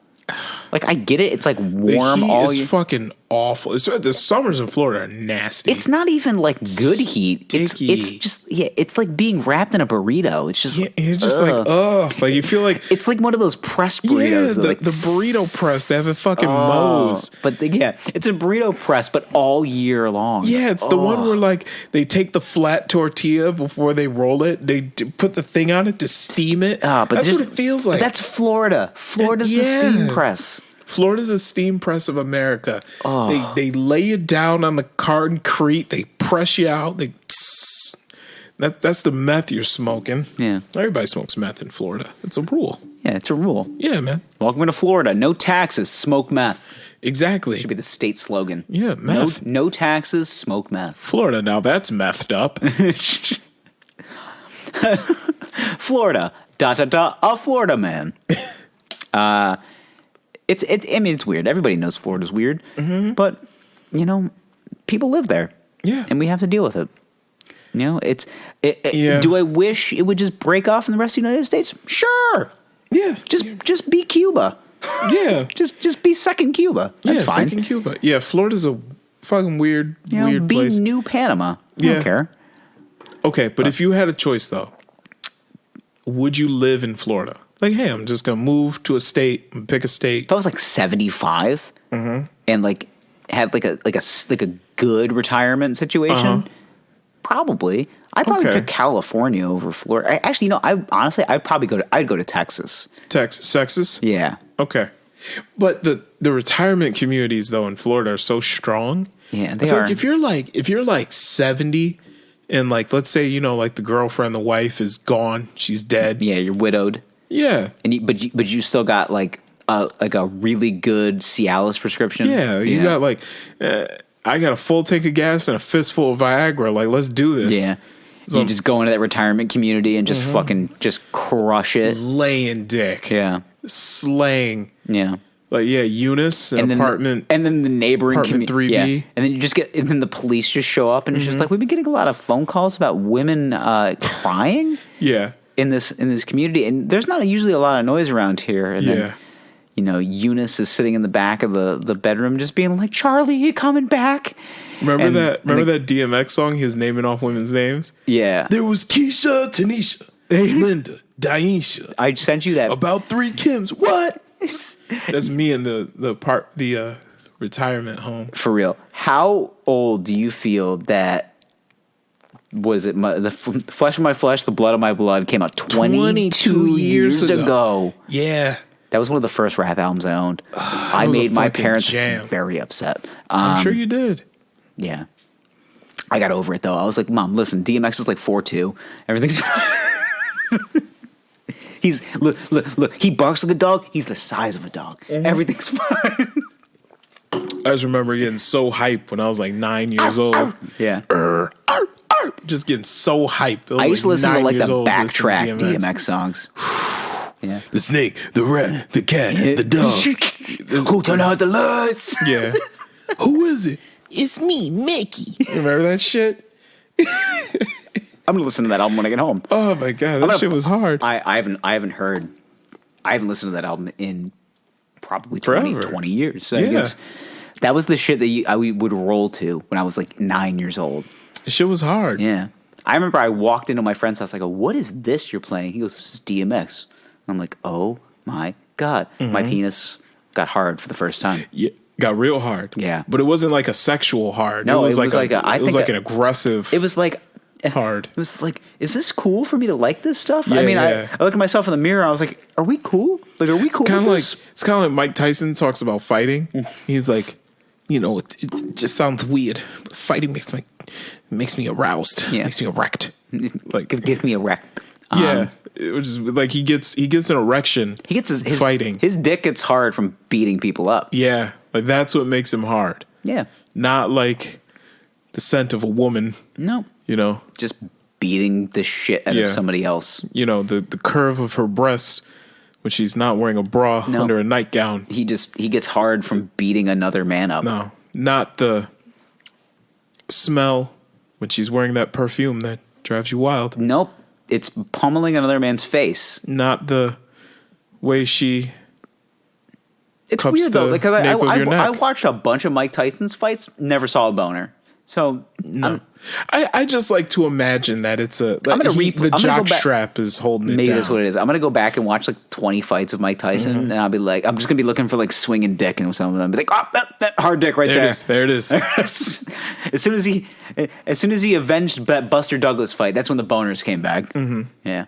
Like, I get it. It's like warm the heat all is year. fucking awful. The summers in Florida are nasty. It's not even like good heat. It's just it's like being wrapped in a burrito. It's just you're just like you feel like it's like one of those pressed burritos. the burrito press. They have a fucking Moe's. But it's a burrito press, but all year long. Yeah, it's the one where like they take the flat tortilla before they roll it. They put the thing on it to steam it. But that's what it feels like. But that's Florida. Florida's the steam press. Florida's a steam press of America. They lay you down on the concrete. They press you out. That's the meth you're smoking. Yeah. Everybody smokes meth in Florida. It's a rule. Yeah, it's a rule. Yeah, man. Welcome to Florida. No taxes, smoke meth. Exactly. Should be the state slogan. Yeah, meth. No taxes, smoke meth. Florida, now that's methed up. Florida. A Florida man. It's weird. Everybody knows Florida's weird, but people live there. Yeah, and we have to deal with it. Do I wish it would just break off in the rest of the United States? Sure. Yeah. Just be Cuba. Yeah. just be second Cuba. That's fine. Second Cuba. Yeah, Florida's a fucking weird place. Be New Panama. I don't care. Okay, but if you had a choice though, would you live in Florida? Like, hey, I'm just gonna move to a state and pick a state. If I was like 75 and like had like a good retirement situation, probably I'd probably pick California over Florida. I'd go to Texas. Texas? Yeah. Okay. But the retirement communities though in Florida are so strong. Yeah, they are. Like if you're like 70 and like let's say like the girlfriend, the wife is gone, she's dead. Yeah, you're widowed. Yeah, but you still got like a really good Cialis prescription. Yeah, you got like I got a full tank of gas and a fistful of Viagra. Like, let's do this. Yeah, so you just go into that retirement community and just fucking just crush it, laying dick. Yeah, slaying. Yeah, like Eunice, and apartment, and then the neighboring community. 3B. Yeah. And then and then the police just show up and it's just like we've been getting a lot of phone calls about women crying. Yeah. In this community, and there's not usually a lot of noise around here. And then, Eunice is sitting in the back of the bedroom, just being like, "Charlie, you coming back?" Remember that DMX song? He was naming off women's names. Yeah, there was Keisha, Tanisha, Linda, Daisha. I sent you that about 3 Kims. What? That's me in the retirement home. For real. How old do you feel that? Was it the flesh of my flesh, the blood of my blood came out 22 years ago. Yeah. That was one of the first rap albums I owned. I made my parents very upset. I'm sure you did. Yeah. I got over it though. I was like, Mom, listen, DMX is like 4'2". Everything's look, he barks like a dog. He's the size of a dog. Everything's fine. I just remember getting so hyped when I was like 9 years old. Yeah. Just getting so hyped. I used to listen to like the backtrack DMX songs. Yeah. The snake, the rat, the cat, the dog. Who turned out the lights? Yeah. Who is it? It's me, Mickey. Remember that shit? I'm gonna listen to that album when I get home. Oh my god, that shit was hard. I haven't listened to that album in probably 20 years. So I guess that was the shit that I would roll to when I was like 9 years old. The shit was hard. Yeah. I remember I walked into my friend's house. I go, "What is this you're playing?" He goes, "This is DMX." And I'm like, "Oh my god!" My penis got hard for the first time. Yeah, got real hard. Yeah, but it wasn't like a sexual hard. No, it was like an aggressive. It was like hard. It was like, is this cool for me to like this stuff? Yeah, I mean, yeah. I look at myself in the mirror. I was like, are we cool? Like, are we cool? It's kind of like Mike Tyson talks about fighting. He's like, it just sounds weird. But fighting makes me aroused. Yeah. Makes me erect. Like, give me a wreck. yeah, it was just like he gets an erection. He gets his fighting. His dick gets hard from beating people up. Yeah, like that's what makes him hard. Yeah. Not like the scent of a woman. No. Just beating the shit out of somebody else. The curve of her breast when she's not wearing a bra under a nightgown. He gets hard from beating another man up. No, not the smell when she's wearing that perfume that drives you wild. Nope. It's pummeling another man's face. Not the way she It's cups weird though, the because nape of your neck. I watched a bunch of Mike Tyson's fights, never saw a boner. So No, I just like to imagine that it's the I'm jock strap is holding it maybe down. that's what it is. I'm gonna go back and watch like 20 fights of Mike Tyson, and I'll be like, I'm just gonna be looking for like swinging dick and some of them. Be like, oh, that hard dick right there. There it is. as soon as he avenged that Buster Douglas fight, that's when the boners came back. Yeah.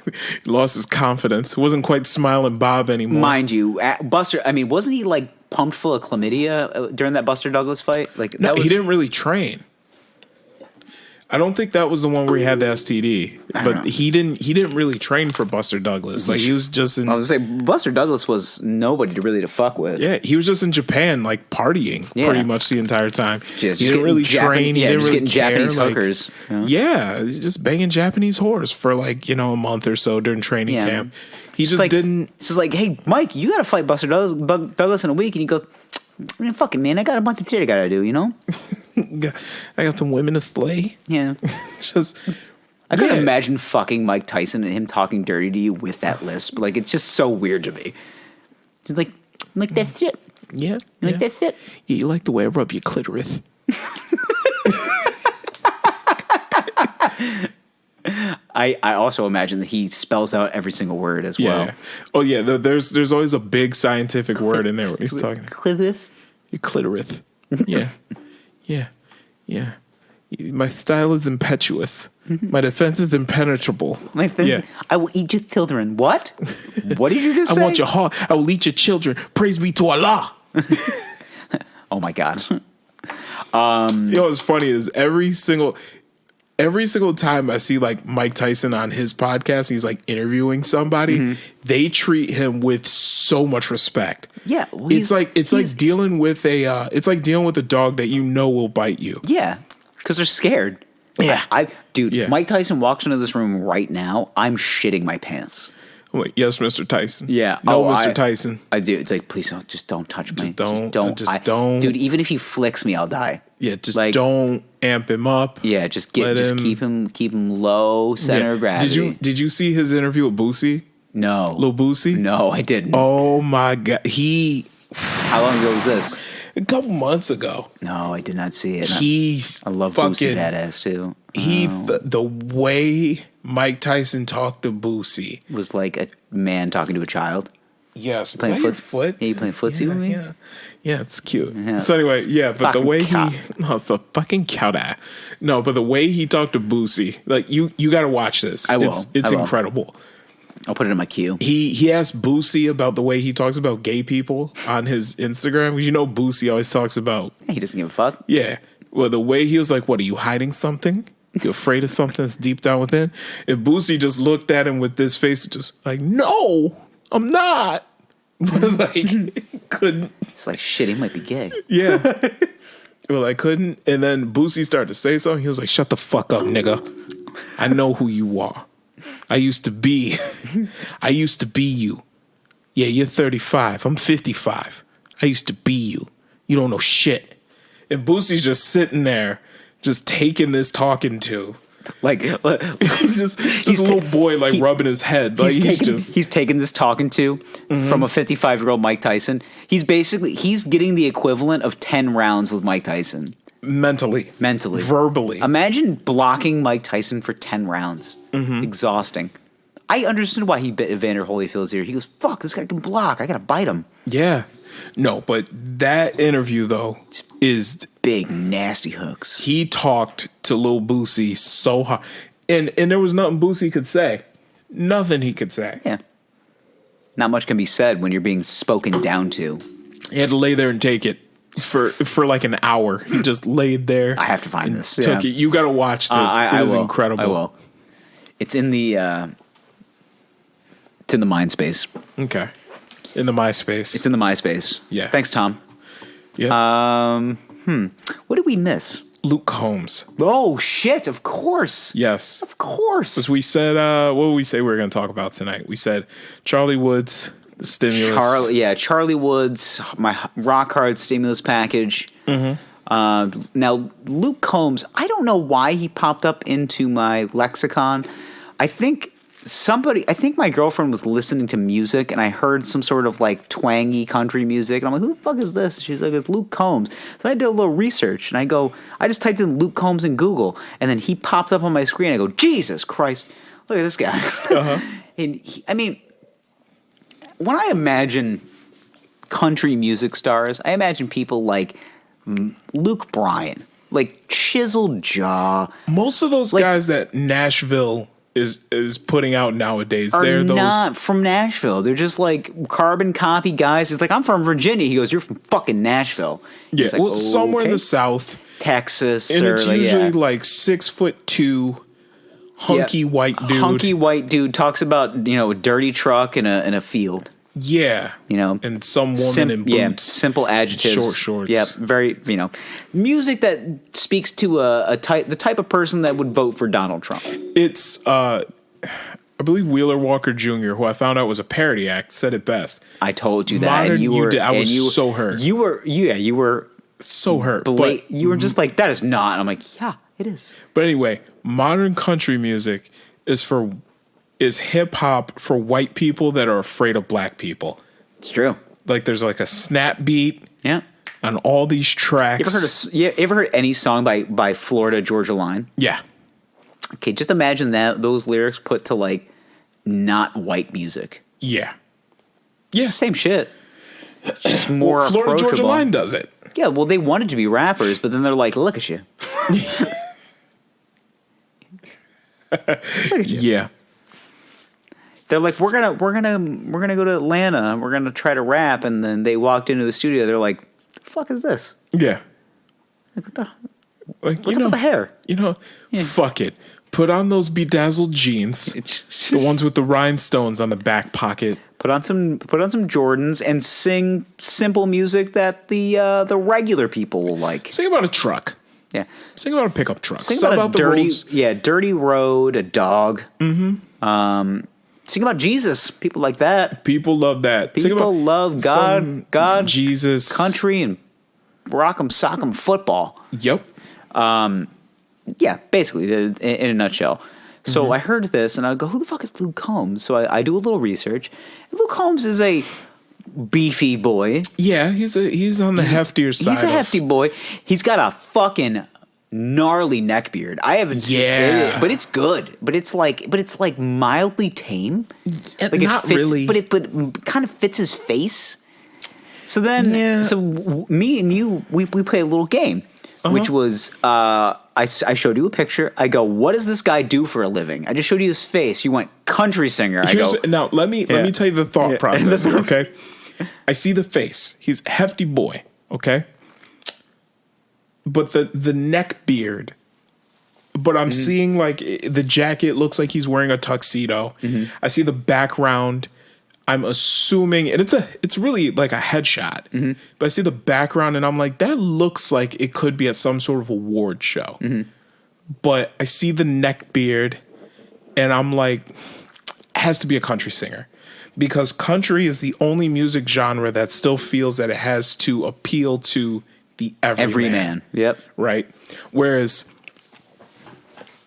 He lost his confidence. Wasn't quite Smiling Bob anymore. Mind you, Buster. I mean, wasn't he like pumped full of chlamydia during that Buster Douglas fight? Like, No, he didn't really train. I don't think that was the one where he had the STD, but he didn't really train for Buster Douglas. Like he was just in. I was gonna say Buster Douglas was nobody to fuck with. Yeah, he was just in Japan, like partying pretty much the entire time. Yeah, he didn't really train. He didn't really getting care. Japanese like, hookers. Yeah, just banging Japanese whores for like a month or so during training camp. He just didn't. It's just like, hey, Mike, you got to fight Buster Douglas in a week, and you go, fucking man, I got a bunch of shit I got to do, I got some women to slay. Yeah. Just I couldn't imagine fucking Mike Tyson and him talking dirty to you with that lisp. Like, it's just so weird to me. He's like that shit. Yeah. You like that shit? Yeah, you like the way I rub your clitoris. I also imagine that he spells out every single word as well. Oh yeah. There's always a big scientific word in there when he's talking. Clitoris? Your clitoris. Yeah. Yeah. My style is impetuous. My defense is impenetrable. I will eat your children. What? What did you just say? I want your heart. I will eat your children. Praise be to Allah. Oh my God. What's funny is every single time I see like Mike Tyson on his podcast, he's like interviewing somebody, they treat him with so much respect. Yeah, well, it's like dealing with a dog that will bite you. Yeah, because they're scared. Yeah, Mike Tyson walks into this room right now, I'm shitting my pants. Wait, yes, Mr. Tyson. Yeah. No, Mr. Tyson. I do. It's like, please don't touch me. Just don't. Dude, even if he flicks me, I'll die. Yeah, just don't amp him up. Yeah, just keep him low center of gravity. Did you see his interview with Boosie? No. Lil Boosie? No, I didn't. Oh my God. How long ago was this? A couple months ago. No, I did not see it. I love Boosie badass too. The way Mike Tyson talked to Boosie was like a man talking to a child. Yes, playing foot. Yeah, you playing footsie with me? Yeah, it's cute. Yeah. So anyway, but the way it's the fucking cow that. No, but the way he talked to Boosie, like you got to watch this. I will. It's incredible. I'll put it in my queue. He asked Boosie about the way he talks about gay people on his Instagram, because Boosie always talks about. He doesn't give a fuck. Yeah. Well, the way he was like, "What, are you hiding something? You afraid of something that's deep down within?" If Boosie just looked at him with this face, just like, "No, I'm not." But like, couldn't. It's like, shit, he might be gay. Yeah. Well, I couldn't. And then Boosie started to say something. He was like, "Shut the fuck up, nigga. I know who you are. I used to be you. Yeah, you're 35. I'm 55. I used to be you. You don't know shit." And Boosie's just sitting there, just taking this talking to. Like he's a little boy, like rubbing his head. Like he's taking this talking to from a 55-year-old Mike Tyson. He's getting the equivalent of 10 rounds with Mike Tyson. Mentally, verbally. Imagine blocking Mike Tyson for 10 rounds. Exhausting. I understood why he bit Evander Holyfield's ear. He goes, "Fuck, this guy can block. I gotta bite him." Yeah. No, but that interview though is big nasty hooks. He talked to Lil Boosie so hard, and there was nothing Boosie could say. Nothing he could say. Yeah. Not much can be said when you're being spoken down to. He had to lay there and take it for like an hour. He just laid there. I have to find this. Took it. You got to watch this. It is incredible. I will. It's in the mind space. Okay. In the MySpace. It's in the MySpace. Yeah. Thanks, Tom. Yeah. What did we miss? Luke Combs. Oh shit! Of course. Yes. Of course. As we said, what did we say we were going to talk about tonight? We said Charlie Woods, the stimulus. Charlie Woods, my rock hard stimulus package. Mm-hmm. Now Luke Combs, I don't know why he popped up into my lexicon. I think my girlfriend was listening to music and I heard some sort of like twangy country music and I'm like, who the fuck is this? She's like, it's Luke Combs. So I did a little research and I just typed in Luke Combs in Google and then he pops up on my screen. I go, Jesus Christ, look at this guy. Uh-huh. And when I imagine country music stars, I imagine people like Luke Bryan, like chiseled jaw. Most of those guys that Nashville is putting out nowadays. They're not from Nashville. They're just like carbon copy guys. It's like, I'm from Virginia. He goes, you're from fucking Nashville. Yeah, like, somewhere in the South. Texas. And it's usually like 6'2", hunky white dude. Hunky white dude talks about, a dirty truck in a field. Yeah. And some woman in boots. Yeah, simple adjectives. Short shorts. Yeah, very, music that speaks to the type of person that would vote for Donald Trump. It's, I believe Wheeler Walker Jr., who I found out was a parody act, said it best. I told you that. And I was so hurt. You were so hurt. You were just like, that is not. And I'm like, yeah, it is. But anyway, modern country music is hip hop for white people that are afraid of black people. It's true. Like there's like a snap beat. Yeah. On all these tracks. You ever heard any song by Florida Georgia Line? Yeah. Okay, just imagine those lyrics put to like not white music. Yeah. Yeah. Same shit. It's just more Florida approachable. Georgia Line does it. Yeah, well they wanted to be rappers, but then they're like, look at you. Look at you. Yeah. They're like, we're gonna go to Atlanta and we're gonna try to rap, and then they walked into the studio. They're like, the fuck is this? Yeah. What's up with the hair? Fuck it. Put on those bedazzled jeans, the ones with the rhinestones on the back pocket. Put on some Jordans and sing simple music that the regular people will like. Sing about a truck. Yeah. Sing about a pickup truck. Sing about a dirty road, a dog. Mm-hmm. Sing about Jesus. People like that. People love that. People love God, Jesus, country, and rock'em sock'em football. Yep. Yeah, basically, in a nutshell. So I heard this, and I go, who the fuck is Luke Combs? So I do a little research. Luke Combs is a beefy boy. Yeah, he's on the heftier side. He's a hefty boy. He's got a fucking gnarly neck beard. I haven't seen it, but it's good. But it's like mildly tame. Like not it fits, really, but it kind of fits his face. So then, me and you, we play a little game, which was I showed you a picture. I go, what does this guy do for a living? I just showed you his face. You went country singer. Now let me tell you the thought process. Okay, I see the face. He's a hefty boy. Okay. But the neck beard, but I'm seeing like the jacket looks like he's wearing a tuxedo. Mm-hmm. I see the background. I'm assuming, and it's really like a headshot. Mm-hmm. But I see the background, and I'm like, that looks like it could be at some sort of award show. Mm-hmm. But I see the neck beard, and I'm like, it has to be a country singer. Because country is the only music genre that still feels that it has to appeal to the everyman. Yep. Right? Whereas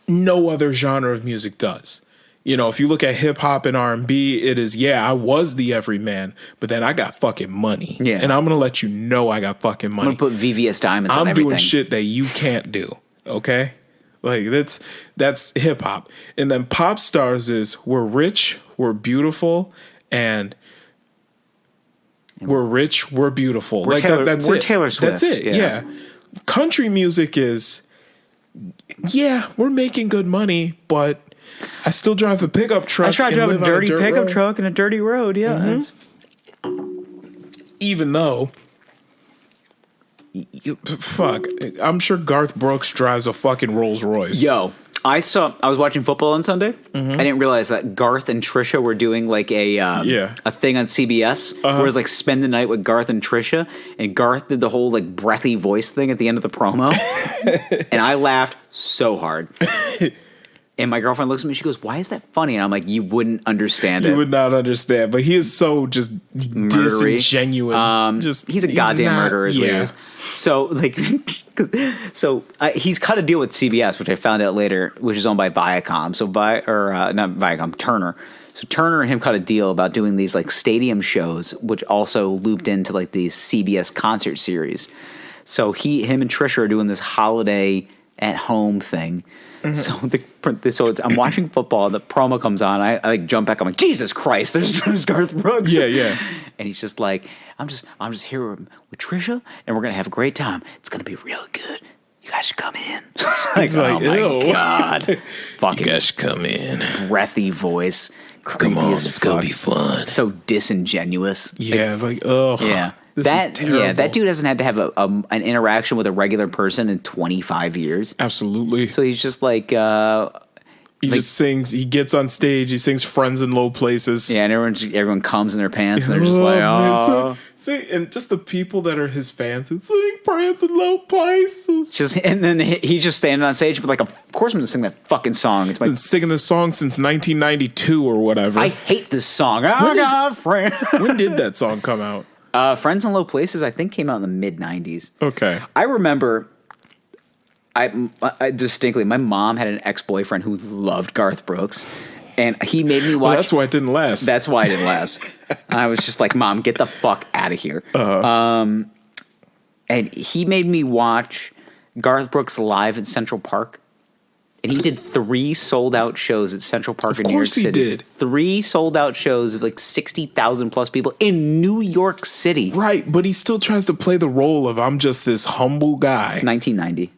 no other genre of music does. If you look at hip hop and R&B, it is, I was the everyman, but then I got fucking money. Yeah. And I'm going to let you know I got fucking money. I'm going to put VVS diamonds on everything. I'm doing shit that you can't do. Okay? Like that's hip hop. And then pop stars is we're rich, we're beautiful, and We're rich. We're beautiful. We're like Taylor, that's we're it. Taylor Swift. That's it. Yeah. Country music is, we're making good money, but I still drive a pickup truck. I try to drive a dirty pickup road. truck and a dirty road. Yeah. Even though, fuck, I'm sure Garth Brooks drives a fucking Rolls Royce. Yo, I was watching football on Sunday. I didn't realize that Garth and Trisha were doing like a thing on CBS where it was like spend the night with Garth and Trisha, and Garth did the whole like breathy voice thing at the end of the promo, and I laughed so hard. And my girlfriend looks at me, she goes, "Why is that funny?" And I'm like, "You wouldn't understand it. You would not understand." But he is so just Murdery. disingenuous. He's a goddamn murderer, is what he is. So, like, he's cut a deal with CBS, which I found out later, which is owned by Viacom. So, not Viacom, Turner. So Turner and him cut a deal about doing these like stadium shows, which also looped into like these CBS concert series. So him and Trisha are doing this holiday at home thing. So I'm watching football. And the promo comes on. I like jump back. I'm like, Jesus Christ! There's Garth Brooks. Yeah. And he's just like, I'm just here with Trisha, and we're gonna have a great time. It's gonna be real good. You guys should come in. It's like, oh my God, fucking you guys should come in. breathy voice. Come on, it's gonna be fun. So disingenuous. Yeah, like oh yeah. This is terrible. Yeah, that dude hasn't had to have an interaction with a regular person in 25 years. Absolutely. So he's just like he just sings. He gets on stage. He sings "Friends in Low Places." Yeah, and everyone comes in their pants, and they're just like, oh. And just the people that are his fans who sing "Friends in Low Places." And then he's just standing on stage, but like, of course I'm gonna sing that fucking song. It's been singing this song since 1992 or whatever. I hate this song. I got a friend. When did that song come out? Friends in Low Places, I think, came out in the mid-90s. Okay. I remember, I distinctly, my mom had an ex-boyfriend who loved Garth Brooks, and he made me watch... Well, that's why it didn't last. That's why it didn't last. I was just like, Mom, get the fuck out of here. And he made me watch Garth Brooks live at Central Park. And he did 3 sold-out shows at Central Park in New York City. Of course he did. 3 sold-out shows of like 60,000 plus people in New York City. Right, but he still tries to play the role of I'm just this humble guy. 1990.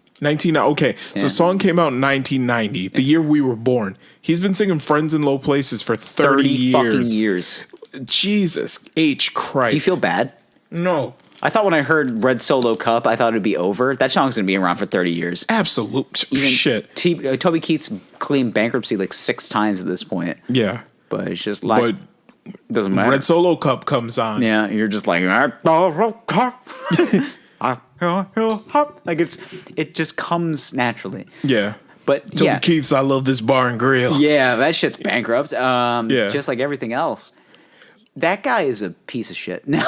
Okay, so the song came out in 1990, the year we were born. He's been singing Friends in Low Places for 30 years. Fucking years. Jesus H. Christ. Do you feel bad? No. I thought when I heard Red Solo Cup, I thought it'd be over. That song's going to be around for 30 years. Absolute shit. Toby Keith's claimed bankruptcy like 6 times at this point. Yeah. But it's just like, doesn't matter. Red Solo Cup comes on. Yeah, you're just like, like it just comes naturally. Yeah. But Toby Keith's I Love This Bar and Grill. Yeah, that shit's bankrupt. Just like everything else. That guy is a piece of shit. No,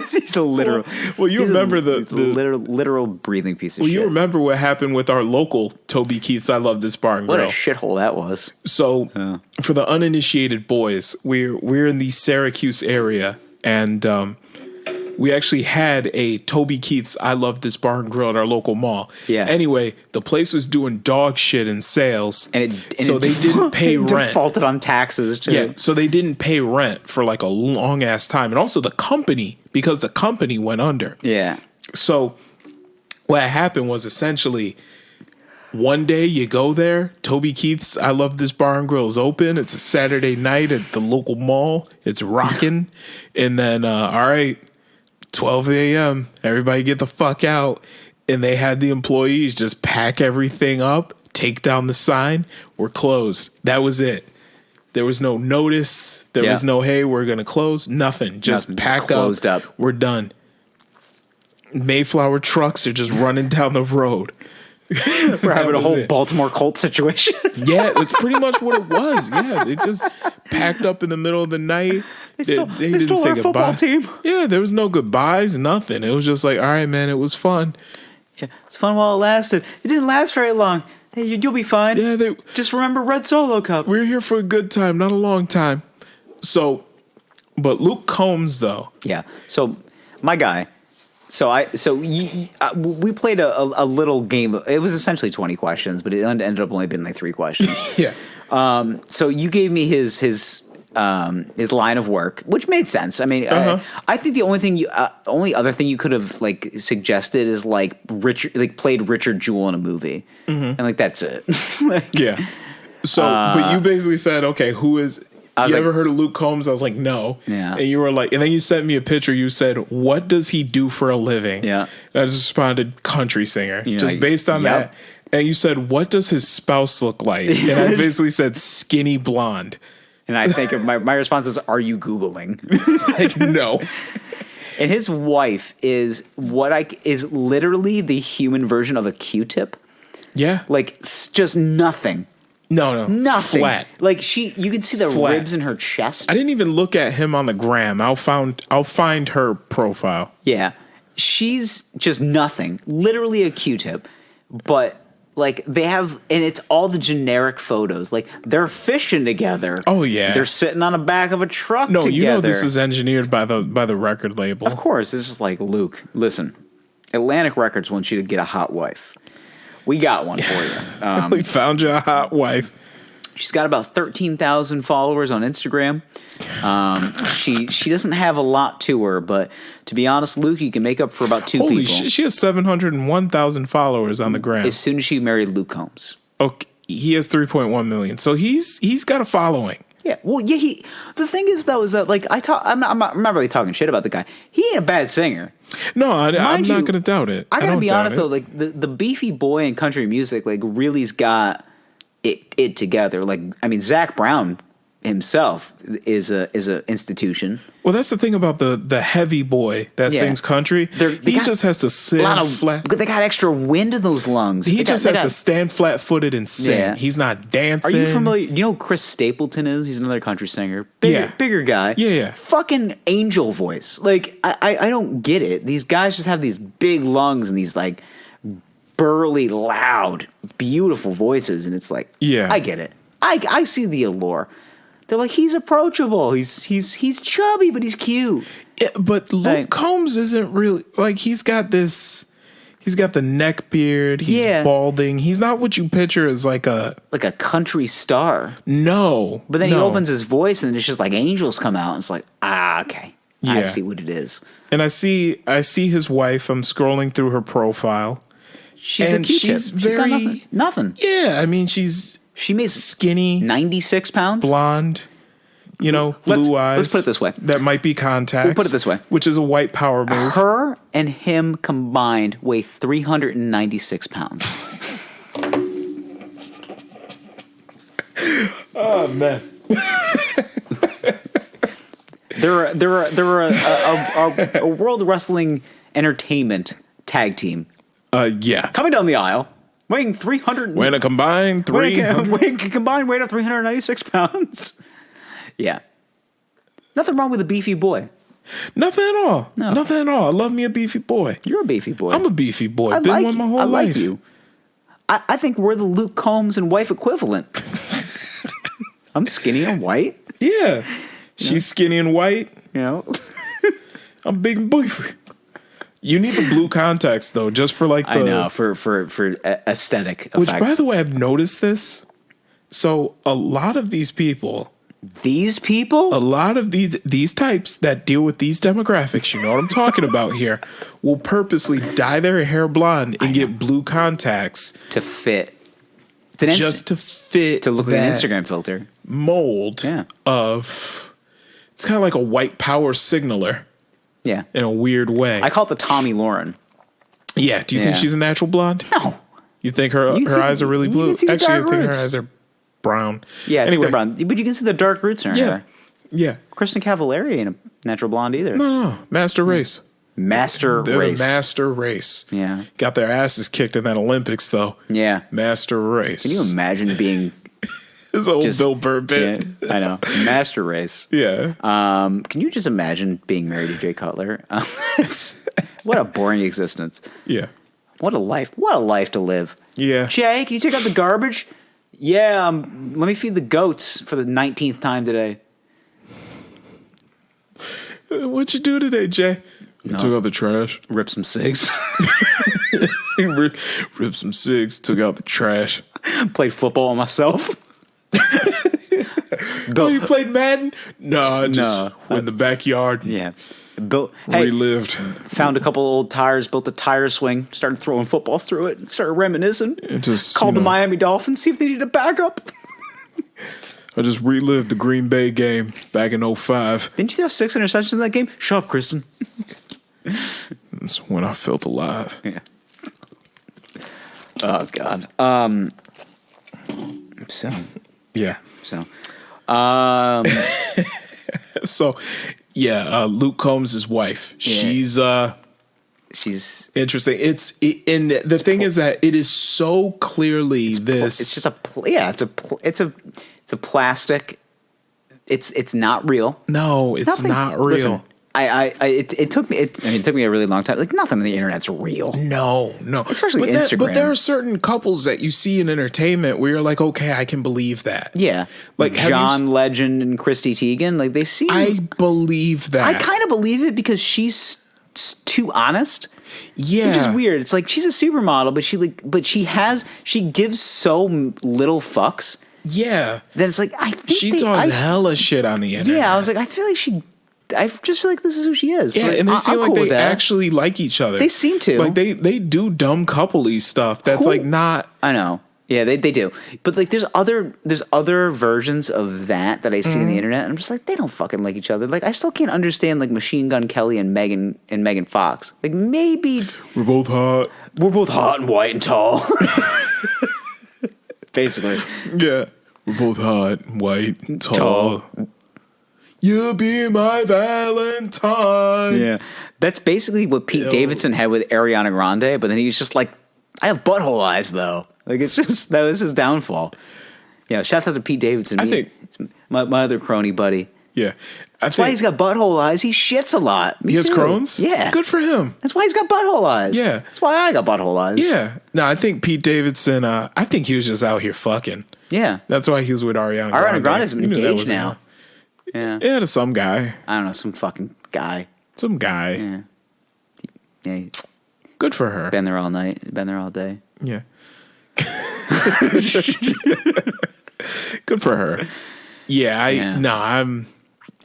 he's a literal. Well, you remember the literal breathing piece of shit. Well, you remember what happened with our local Toby Keith's I Love This Bar and Grill. What a shithole that was. So, for the uninitiated boys, we're in the Syracuse area, and we actually had a Toby Keith's I Love This Bar and Grill at our local mall. Yeah. Anyway, the place was doing dog shit in sales, so they didn't pay rent. Defaulted on taxes, too. Yeah, so they didn't pay rent for like a long ass time, and also the company, because the company went under. Yeah. So what happened was essentially one day you go there, Toby Keith's I Love This Bar and Grill is open. It's a Saturday night at the local mall. It's rocking, and then all right. 12 a.m. Everybody get the fuck out. And they had the employees just pack everything up, take down the sign. We're closed. That was it. There was no notice. There was no, hey, we're going to close. Nothing. Just pack closed up. We're done. Mayflower trucks are just running down the road. We're having a whole Baltimore Colts situation. Yeah, it's pretty much what it was. Yeah, it just packed up in the middle of the night. They didn't say goodbye. Football team. Yeah, there was no goodbyes, nothing. It was just like, all right, man, it was fun. Yeah, it's fun while it lasted. It didn't last very long. Hey, you'll be fine. Yeah, just remember Red Solo Cup. We're here for a good time, not a long time. So, but Luke Combs, though. Yeah. So, my guy. We played a little game. It was essentially 20 questions, but it ended up only being like 3 questions. Yeah. So you gave me his line of work, which made sense. I mean, I think the only other thing you could have like suggested is like played Richard Jewell in a movie, and like that's it. Yeah. So, but you basically said, okay, who is? You ever heard of Luke Combs? I was like, no. Yeah. And you were like, and then you sent me a picture. You said, what does he do for a living? Yeah. And I just responded, country singer, You're just like, based on that. And you said, what does his spouse look like? And I basically said, skinny blonde. And I think my response is, are you Googling? Like, no. And his wife is is literally the human version of a Q-tip. Yeah. Like just nothing. No. Nothing. Flat. Like you can see the Flat. ribs in her chest. I didn't even look at him on the gram. I'll find her profile. Yeah. She's just nothing. Literally a Q-tip. But like they have, and it's all the generic photos. Like they're fishing together. Oh yeah. They're sitting on the back of a truck No, together. you know this is engineered by the record label. Of course. It's just like, Luke, listen, Atlantic Records wants you to get a hot wife. We got one for you. We found you a hot wife. She's got about 13,000 followers on Instagram. She doesn't have a lot to her, but to be honest, Luke, you can make up for about two Holy people. shit, she has 701,000 followers on the gram. As soon as she married Luke Combs. Okay, he has 3.1 million. So he's got a following. Yeah, well, yeah. The thing is, though, is that like I'm not really talking shit about the guy. He ain't a bad singer. No, I'm not you, going to doubt it. I gotta don't be doubt honest it. though, like the beefy boy in country music, like really's got it together. Like I mean, Zach Brown himself is a institution. Well, that's the thing about the heavy boy that sings country. He just has to stand flat. They got extra wind in those lungs. He just has to stand flat-footed and sing. Yeah. He's not dancing. Are you familiar? You know who Chris Stapleton is? He's another country singer. Bigger guy. Yeah. Fucking angel voice. Like, I don't get it. These guys just have these big lungs and these, like, burly, loud, beautiful voices. And it's like, Yeah. I get it. I see the allure. They're like, he's approachable. He's chubby, but he's cute. Yeah, but Luke Combs isn't really like he's got the neck beard. He's balding. He's not what you picture as like a country star. No, but then he opens his voice and it's just like angels come out. And it's like okay, I see what it is. And I see his wife. I'm scrolling through her profile. She's a Q-tip. She's very she's got nothing. Yeah, I mean she makes skinny, 96 pounds, blonde. You know, blue eyes. Let's put it this way. That might be contacts. We'll put it this way. Which is a white power move. Her and him combined weigh 396 pounds. Oh, man. They're a World Wrestling Entertainment tag team. Yeah. Coming down the aisle. Weighing 300. Weighing a combined 300. Weighing combined weight of 396 pounds. Yeah. Nothing wrong with a beefy boy. Nothing at all. No. Nothing at all. I love me a beefy boy. You're a beefy boy. I'm a beefy boy. Been one my whole life. I like you. I think we're the Luke Combs and wife equivalent. I'm skinny and white. Yeah. She's skinny and white. You know? I'm big and beefy. You need the blue contacts though, just for like the. I know for aesthetic effects. Which, by the way, I've noticed this. So a lot of these people, a lot of these types that deal with these demographics, you know what I'm talking about here, will purposely dye their hair blonde and get blue contacts to fit. Just to fit to look like an Instagram filter mold of. It's kind of like a white power signaler. Yeah. In a weird way. I call it the Tommy Lauren. Yeah. Do you think she's a natural blonde? No. You think her eyes are really blue? Actually, I think her eyes are brown. Yeah, anyway. they're brown. But you can see the dark roots in her hair. Yeah. Kristen Cavallari ain't a natural blonde either. No. Master race. Master race. The master race. Yeah. Got their asses kicked in that Olympics, though. Yeah. Master race. Can you imagine being... This old Bill Burr bit. Yeah, I know. Master race. Yeah. Can you just imagine being married to Jay Cutler? What a boring existence. Yeah. What a life. What a life to live. Yeah. Jay, can you take out the garbage? Yeah, let me feed the goats for the 19th time today. What'd you do today, Jay? I took out the trash. Rip some cigs. Rip some cigs, took out the trash. Played football on myself. Oh, you played Madden? No, just No. in the backyard. Yeah. Hey, Relived. found a couple old tires, built a tire swing, started throwing footballs through it, started reminiscing. Just Called the Miami Dolphins, see if they needed a backup. I just relived the Green Bay game back in 05. Didn't you throw 6 interceptions in that game? Shut up, Kristen. That's when I felt alive. Yeah. Oh, God. So. So, yeah, Luke Combs' wife. Yeah. She's interesting. And the thing is that it is so clearly this. It's just it's a plastic. It's not real. No, it's not real. Listen, it took me a really long time. Like, nothing on the internet's real. No, Especially Instagram. But there are certain couples that you see in entertainment where you're like, okay, I can believe that. Yeah, like John Legend and Christy Teigen. Like, they seem. I believe that. I kind of believe it because she's too honest. Yeah, which is weird. It's like she's a supermodel, but she gives so little fucks. Yeah, that it's like she talks hella shit on the internet. Yeah, I was like, I just feel like this is who she is. Yeah, like, and they seem like cool they actually like each other. They seem to. Like they do dumb couple-y stuff that's like not. I know. Yeah, they do. But like there's other versions of that I see on the internet. And I'm just like, they don't fucking like each other. Like, I still can't understand like Machine Gun Kelly and Megan Fox. Like, maybe we're both hot. We're both hot and white and tall. Basically. Yeah. We're both hot and white and tall. You be my Valentine. Yeah. That's basically what Pete Davidson had with Ariana Grande, but then he's just like, I have butthole eyes though. Like, it's just, that was his downfall. Yeah, shouts out to Pete Davidson. I think it's my other crony buddy. Yeah. That's why he's got butthole eyes. He shits a lot. He has Crohn's? Yeah. Good for him. That's why he's got butthole eyes. Yeah. That's why I got butthole eyes. Yeah. No, I think Pete Davidson, I think he was just out here fucking. Yeah. That's why he was with Ariana Grande. Ariana Grande's engaged now. Yeah. Yeah, to some guy. I don't know, some fucking guy. Some guy. Yeah. Yeah. Good for her. Been there all night. Been there all day. Yeah. Good for her. Yeah, I'm.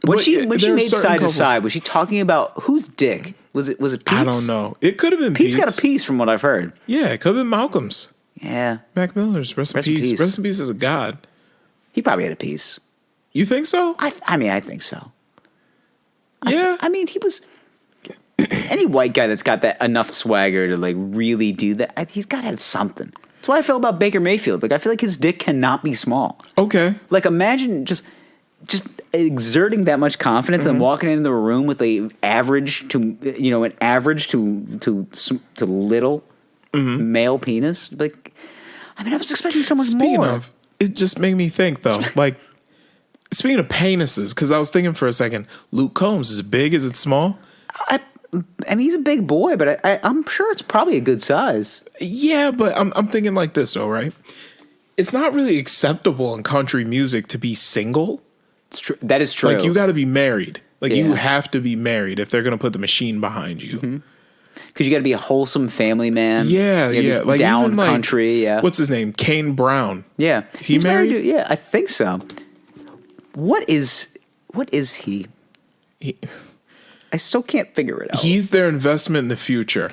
When she made Side to Side, was she talking about whose dick? Was it Pete's? I don't know. It could have been Pete's. Got a piece from what I've heard. Yeah, it could have been Malcolm's. Yeah. Mac Miller's. Rest in peace. Rest in peace to the god. He probably had a piece. You think so? I mean, I think so. Yeah. I mean, he was any white guy that's got that enough swagger to like really do that. He's got to have something. That's why I feel about Baker Mayfield. Like, I feel like his dick cannot be small. Okay. Like, imagine just exerting that much confidence and walking into the room with an average to little male penis. Like, I mean, I was expecting so much more. Speaking of, it just made me think though. Like, speaking of penises, because I was thinking for a second, Luke Combs, is it big? Is it small? I mean, he's a big boy, but I'm sure it's probably a good size. Yeah, but I'm thinking like this though, right? It's not really acceptable in country music to be single. It's true. That is true. Like, you got to be married. Like, you have to be married if they're going to put the machine behind you. Because you got to be a wholesome family man. Yeah, yeah. Like, down even country. Yeah. What's his name? Kane Brown. Yeah. He's married? Yeah, I think so. What is he? I still can't figure it out. He's their investment in the future.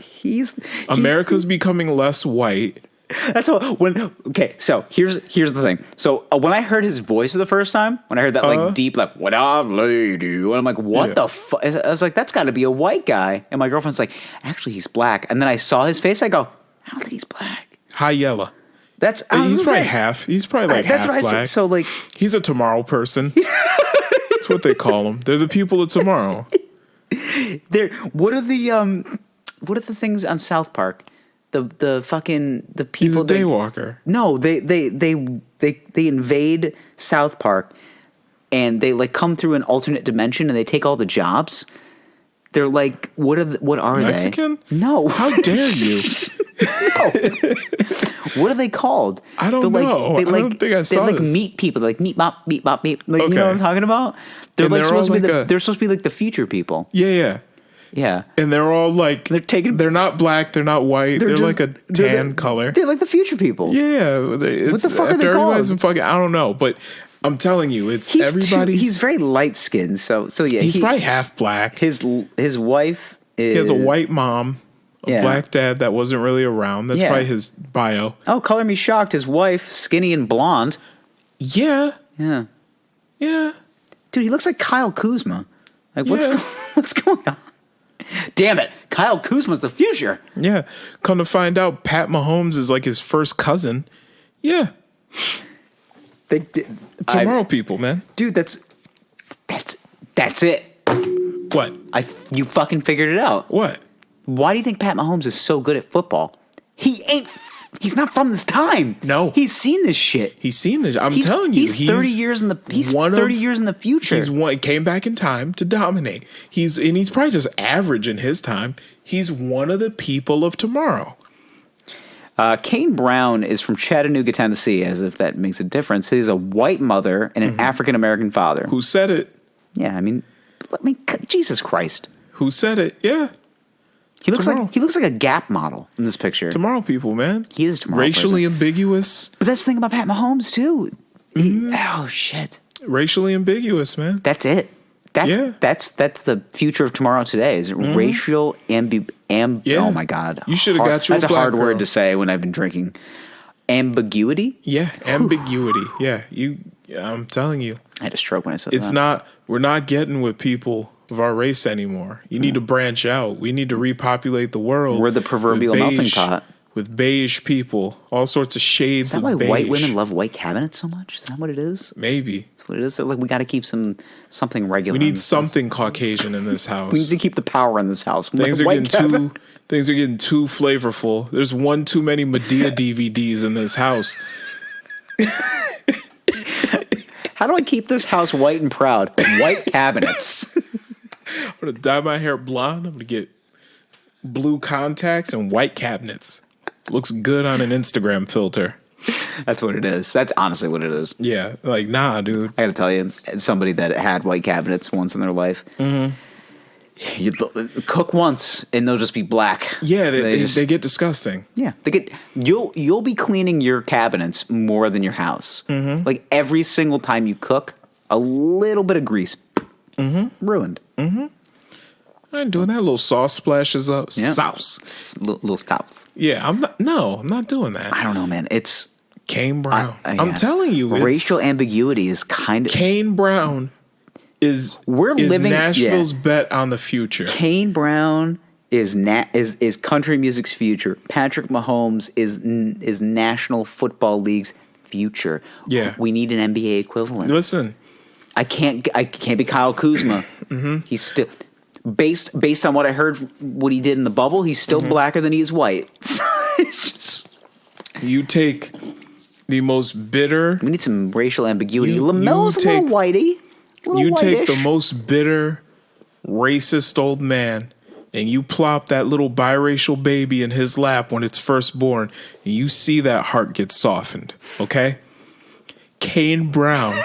America's becoming less white. That's okay. So here's the thing. So when I heard his voice for the first time, when I heard that like deep, like "What up, lady," and I'm like, "What the fuck?" I was like, "That's got to be a white guy." And my girlfriend's like, "Actually, he's black." And then I saw his face. I go, "I don't think he's black." High yellow. He's probably half. He's probably like half black. Said. So like, he's a tomorrow person. That's what they call them. They're the people of tomorrow. What are the things on South Park? The people. He's a daywalker. No, they invade South Park, and they like come through an alternate dimension, and they take all the jobs. They're like, what are Mexican? they? No, how dare you? No. What are they called? I don't know. I don't think I saw this. They this. meet people. Like meet bop, meet bop, meet. Like, you know what I'm talking about? They're like supposed to be they're supposed to be like the future people. Yeah. Yeah. And they're all like, they're not black, they're not white, they're like a tan color. They're like the future people. Yeah. What the fuck are they called? I don't know, but I'm telling you, it's He's everybody. He's very light skinned, so yeah. He's probably half black. His wife is. He has a white mom, a Yeah. black dad that wasn't really around. That's Yeah. probably his bio. Oh, color me shocked. His wife, skinny and blonde. Yeah, Yeah, yeah. dude, he looks like Kyle Kuzma. Like Yeah. what's going on? Damn it, Kyle Kuzma's the future. Yeah, come to find out, Pat Mahomes is like his first cousin. Yeah, They did, tomorrow, people, man. dude. That's it. What? You fucking figured it out. What? Why do you think Pat Mahomes is so good at football? He's not from this time. No. He's seen this shit. He's seen this. I'm telling you, he's 30 years in the future. He came back in time to dominate. He's probably just average in his time. He's one of the people of tomorrow. Kane Brown is from Chattanooga, Tennessee, as if that makes a difference. He has a white mother and an African American father. Who said it? Yeah, I mean, Jesus Christ. Who said it? Yeah. He looks Tomorrow. like a Gap model in this picture. Tomorrow, people, man. He is tomorrow. Racially ambiguous. But that's the thing about Pat Mahomes too. Oh shit. Racially ambiguous, man. That's it. That's the future of tomorrow today. Is racial Yeah. Oh my god. You should have got you a That's a black hard girl. word to say when I've been drinking. Ambiguity? Yeah, ambiguity. Yeah, I'm telling you. I had a stroke when I said that. We're not getting with people of our race anymore. You need to branch out. We need to repopulate the world. We're the proverbial with melting pot. With beige people, all sorts of shades Is that of why beige. white women love white cabinets so much? Is that what it is? Maybe. That's what it is. So, like, we got to keep something regular. We in need this something Caucasian in this house. house. We need to keep the power in this house. Things are White getting cabinet. too flavorful. There's one too many Medea DVDs in this house. How do I keep this house white and proud? White cabinets. I'm gonna dye my hair blonde. I'm gonna get blue contacts and white cabinets. Looks good on an Instagram filter. That's what it is. That's honestly what it is. Yeah, like nah, dude. I got to tell you, as somebody that had white cabinets once in their life, you cook once and they'll just be black. Yeah, they get disgusting. Yeah, you'll be cleaning your cabinets more than your house. Like every single time you cook, a little bit of grease, ruined. I ain't doing that. Little sauce splashes up. Yeah. Sauce. Little sauce. Yeah, I'm not doing that. I don't know, man. It's Kane Brown. yeah. I'm telling you, racial ambiguity is kind of. Kane Brown is Nashville's bet on the future. Kane Brown is country music's future. Patrick Mahomes is National Football League's future. Yeah. We need an NBA equivalent. Listen, I can't be Kyle Kuzma. He's still based on what I heard, what he did in the bubble. He's still blacker than he is white. It's just, you take the most bitter. we need some racial ambiguity. You LaMelo's a take- little whitey. You take the most bitter, racist old man, and you plop that little biracial baby in his lap when it's first born, and you see that heart get softened. Okay, Kane Brown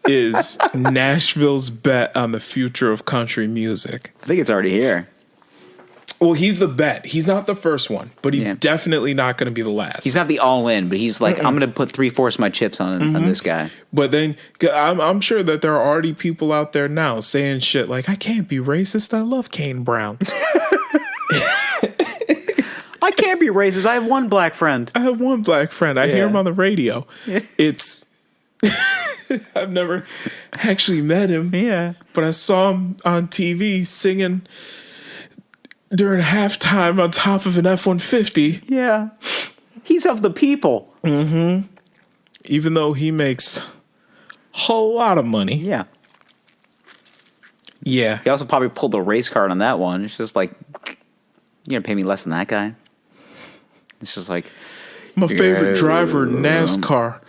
is Nashville's bet on the future of country music. I think it's already here. Well, he's the bet. He's not the first one, but he's Yeah. definitely not going to be the last. He's not the all-in, but he's like, I'm going to put 3/4 of my chips on this guy. But then I'm sure that there are already people out there now saying shit like, I can't be racist. I love Kane Brown. I can't be racist. I have one black friend. I have one black friend. I hear Yeah. him on the radio. It's I've never actually met him. Yeah. But I saw him on TV singing during halftime on top of an F-150. Yeah. He's of the people. Even though he makes a whole lot of money. Yeah. Yeah. He also probably pulled the race card on that one. It's just like, you're going to pay me less than that guy? It's just like, My favorite driver in NASCAR.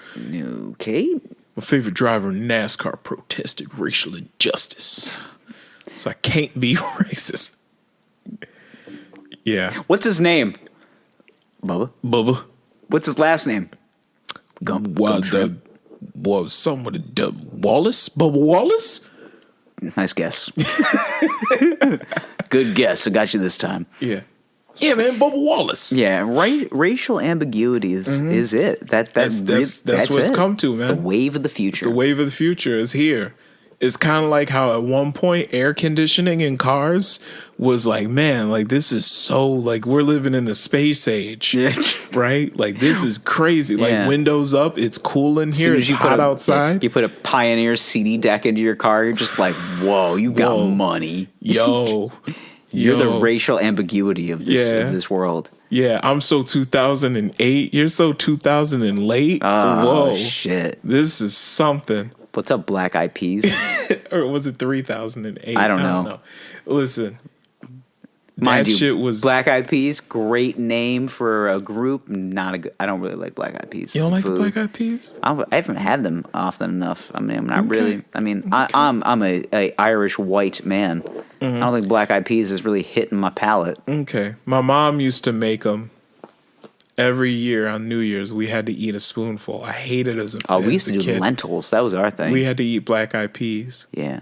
okay. My favorite driver in NASCAR protested racial injustice. So I can't be racist. Yeah. What's his name? Bubba. Bubba. What's his last name? Something with a Wallace? Bubba Wallace? Nice guess. Good guess. I got you this time. Yeah. Yeah, man, Bubba Wallace. Yeah, racial ambiguity is it. That's what's it. come to, It's man. the wave of the future. The wave of the future is here. It's kind of like how at one point air conditioning in cars was like, man, like this is so like we're living in the space age, right? Like this is crazy. Like windows up, it's cool in here. It's hot outside. You put a Pioneer CD deck into your car, you're just like, whoa, you got money, yo. You're the racial ambiguity of this world. Yeah, I'm so 2008. You're so 2000 and late. Oh, whoa, shit! This is something. What's up, Black Eyed Peas? Or was it 3008? I don't know. Listen, mind you, shit was Black Eyed Peas. Great name for a group. Not a good. I don't really like Black Eyed Peas. You don't like the Black Eyed Peas? I haven't had them often enough. I mean, I'm not really. I mean, I'm a Irish white man. I don't think Black Eyed Peas is really hitting my palate. Okay, my mom used to make them. Every year on New Year's, we had to eat a spoonful. I hated it as a kid. We used to do lentils. That was our thing. We had to eat Black Eyed Peas. Yeah.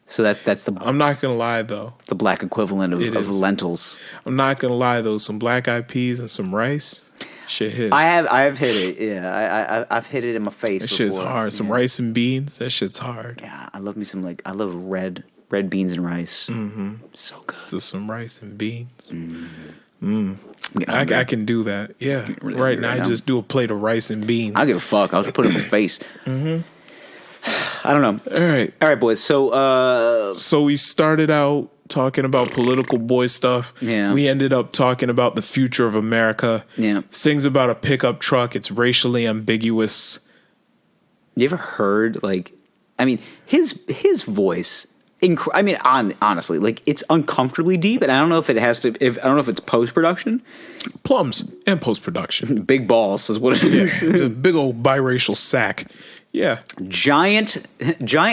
So that's the. I'm not gonna lie though. The black equivalent of lentils. I'm not gonna lie though. Some Black Eyed Peas and some rice, shit hits. I have hit it. Yeah, I've hit it in my face. That before. shit's hard. Some rice and beans. That shit's hard. Yeah, I love me some I love red beans and rice. Mm-hmm. So good. So some rice and beans. I can do that. Yeah. Really right now, I just do a plate of rice and beans. I don't give a fuck. I'll just put it in my face. I don't know. All right, boys. So we started out talking about political boy stuff. Yeah. We ended up talking about the future of America. Yeah. Sings about a pickup truck. It's racially ambiguous. You ever heard I mean, his voice. Honestly, it's uncomfortably deep, and I don't know if it has to. I don't know if it's post production. Plums and post production. Big balls is what it is. It's a big old biracial sack. Yeah, giant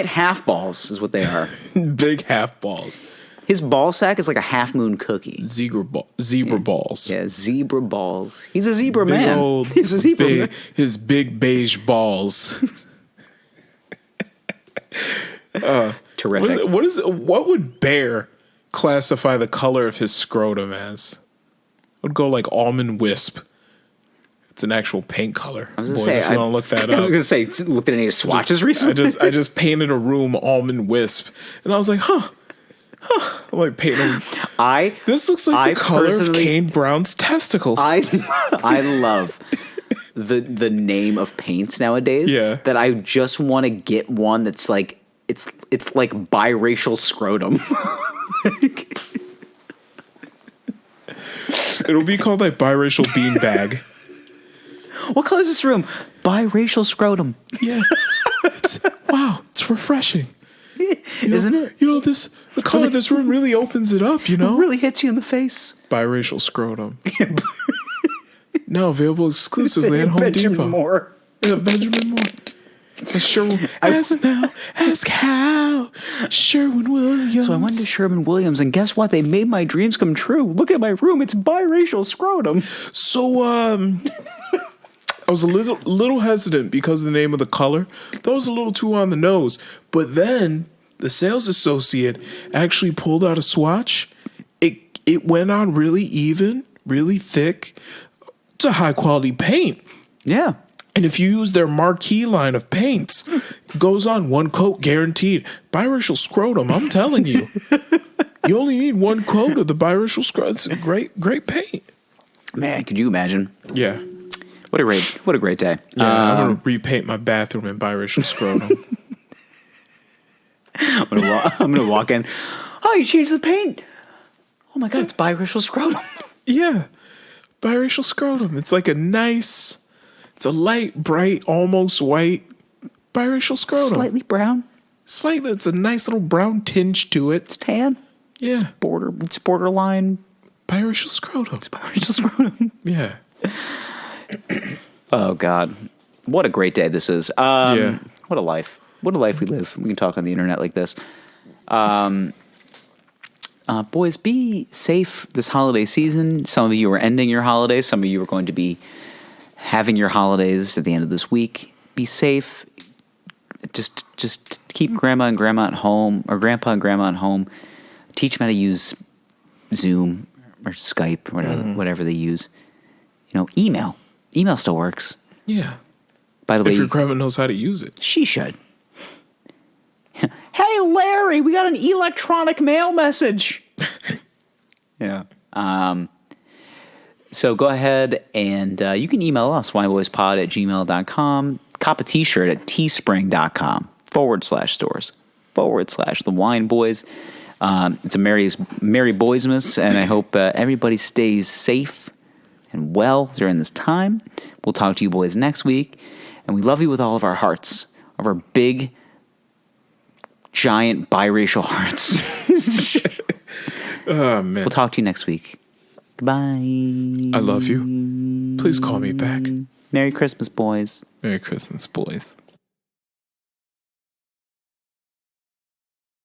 half balls is what they are. Big half balls. His ball sack is like a half moon cookie. Zebra balls. Yeah, zebra balls. He's a zebra man. He's a zebra man. His big beige balls. Terrific. What would Bear classify the color of his scrotum as? I would go like almond wisp. It's an actual paint colar. I was going to say, if you want to look that up. I was going to say, looked at any swatches recently. I just painted a room almond wisp, and I was like, huh. I'm like painting. This looks like the color of Kane Brown's testicles. I love the name of paints nowadays. Yeah. That I just want to get one that's like. It's like biracial scrotum. It'll be called like biracial beanbag. What color is this room? Biracial scrotum. Yeah. Wow, it's refreshing. Isn't it? The color of this room really opens it up, It really hits you in the face. Biracial scrotum. Now available exclusively at Home Benjamin Depot. Moore. Yeah, Benjamin Moore. Ask how. Sherwin Williams. So I went to Sherwin Williams, and guess what? They made my dreams come true. Look at my room; it's biracial scrotum. So I was a little hesitant because of the name of the color. That was a little too on the nose. But then the sales associate actually pulled out a swatch. It went on really even, really thick. It's a high quality paint. Yeah. And if you use their marquee line of paints, it goes on one coat guaranteed. Biracial scrotum, I'm telling you. You only need one coat of the biracial scrotum. It's a great paint. Man, could you imagine? Yeah. What a great day. Yeah, I'm gonna repaint my bathroom in biracial scrotum. I'm gonna walk in. Oh, you changed the paint. Oh my god, it's biracial scrotum. Yeah. Biracial scrotum. It's like it's a light, bright, almost white biracial scrotum. Slightly brown. Slightly. It's a nice little brown tinge to it. It's tan. Yeah. It's borderline. Biracial scrotum. It's biracial scrotum. Yeah. Oh God. What a great day this is. Yeah. What a life. What a life we live. We can talk on the internet like this. Boys, be safe this holiday season. Some of you are ending your holidays. Some of you are going to be having your holidays at the end of this week. Be safe. Just keep grandma and grandma at home, or grandpa and grandma at home. Teach them how to use Zoom or Skype or whatever they use. Email. Email still works. Yeah. By the way, if your grandma knows how to use it. She should. Hey, Larry, we got an electronic mail message. Yeah. So go ahead and you can email us, wineboyspod@gmail.com. Cop a t-shirt at teespring.com/stores/the Wine Boys. It's a Merry Boysmas, and I hope everybody stays safe and well during this time. We'll talk to you boys next week, and we love you with all of our hearts, of our big, giant biracial hearts. Oh, man. We'll talk to you next week. Goodbye. I love you. Please call me back. Merry Christmas, boys. Merry Christmas, boys.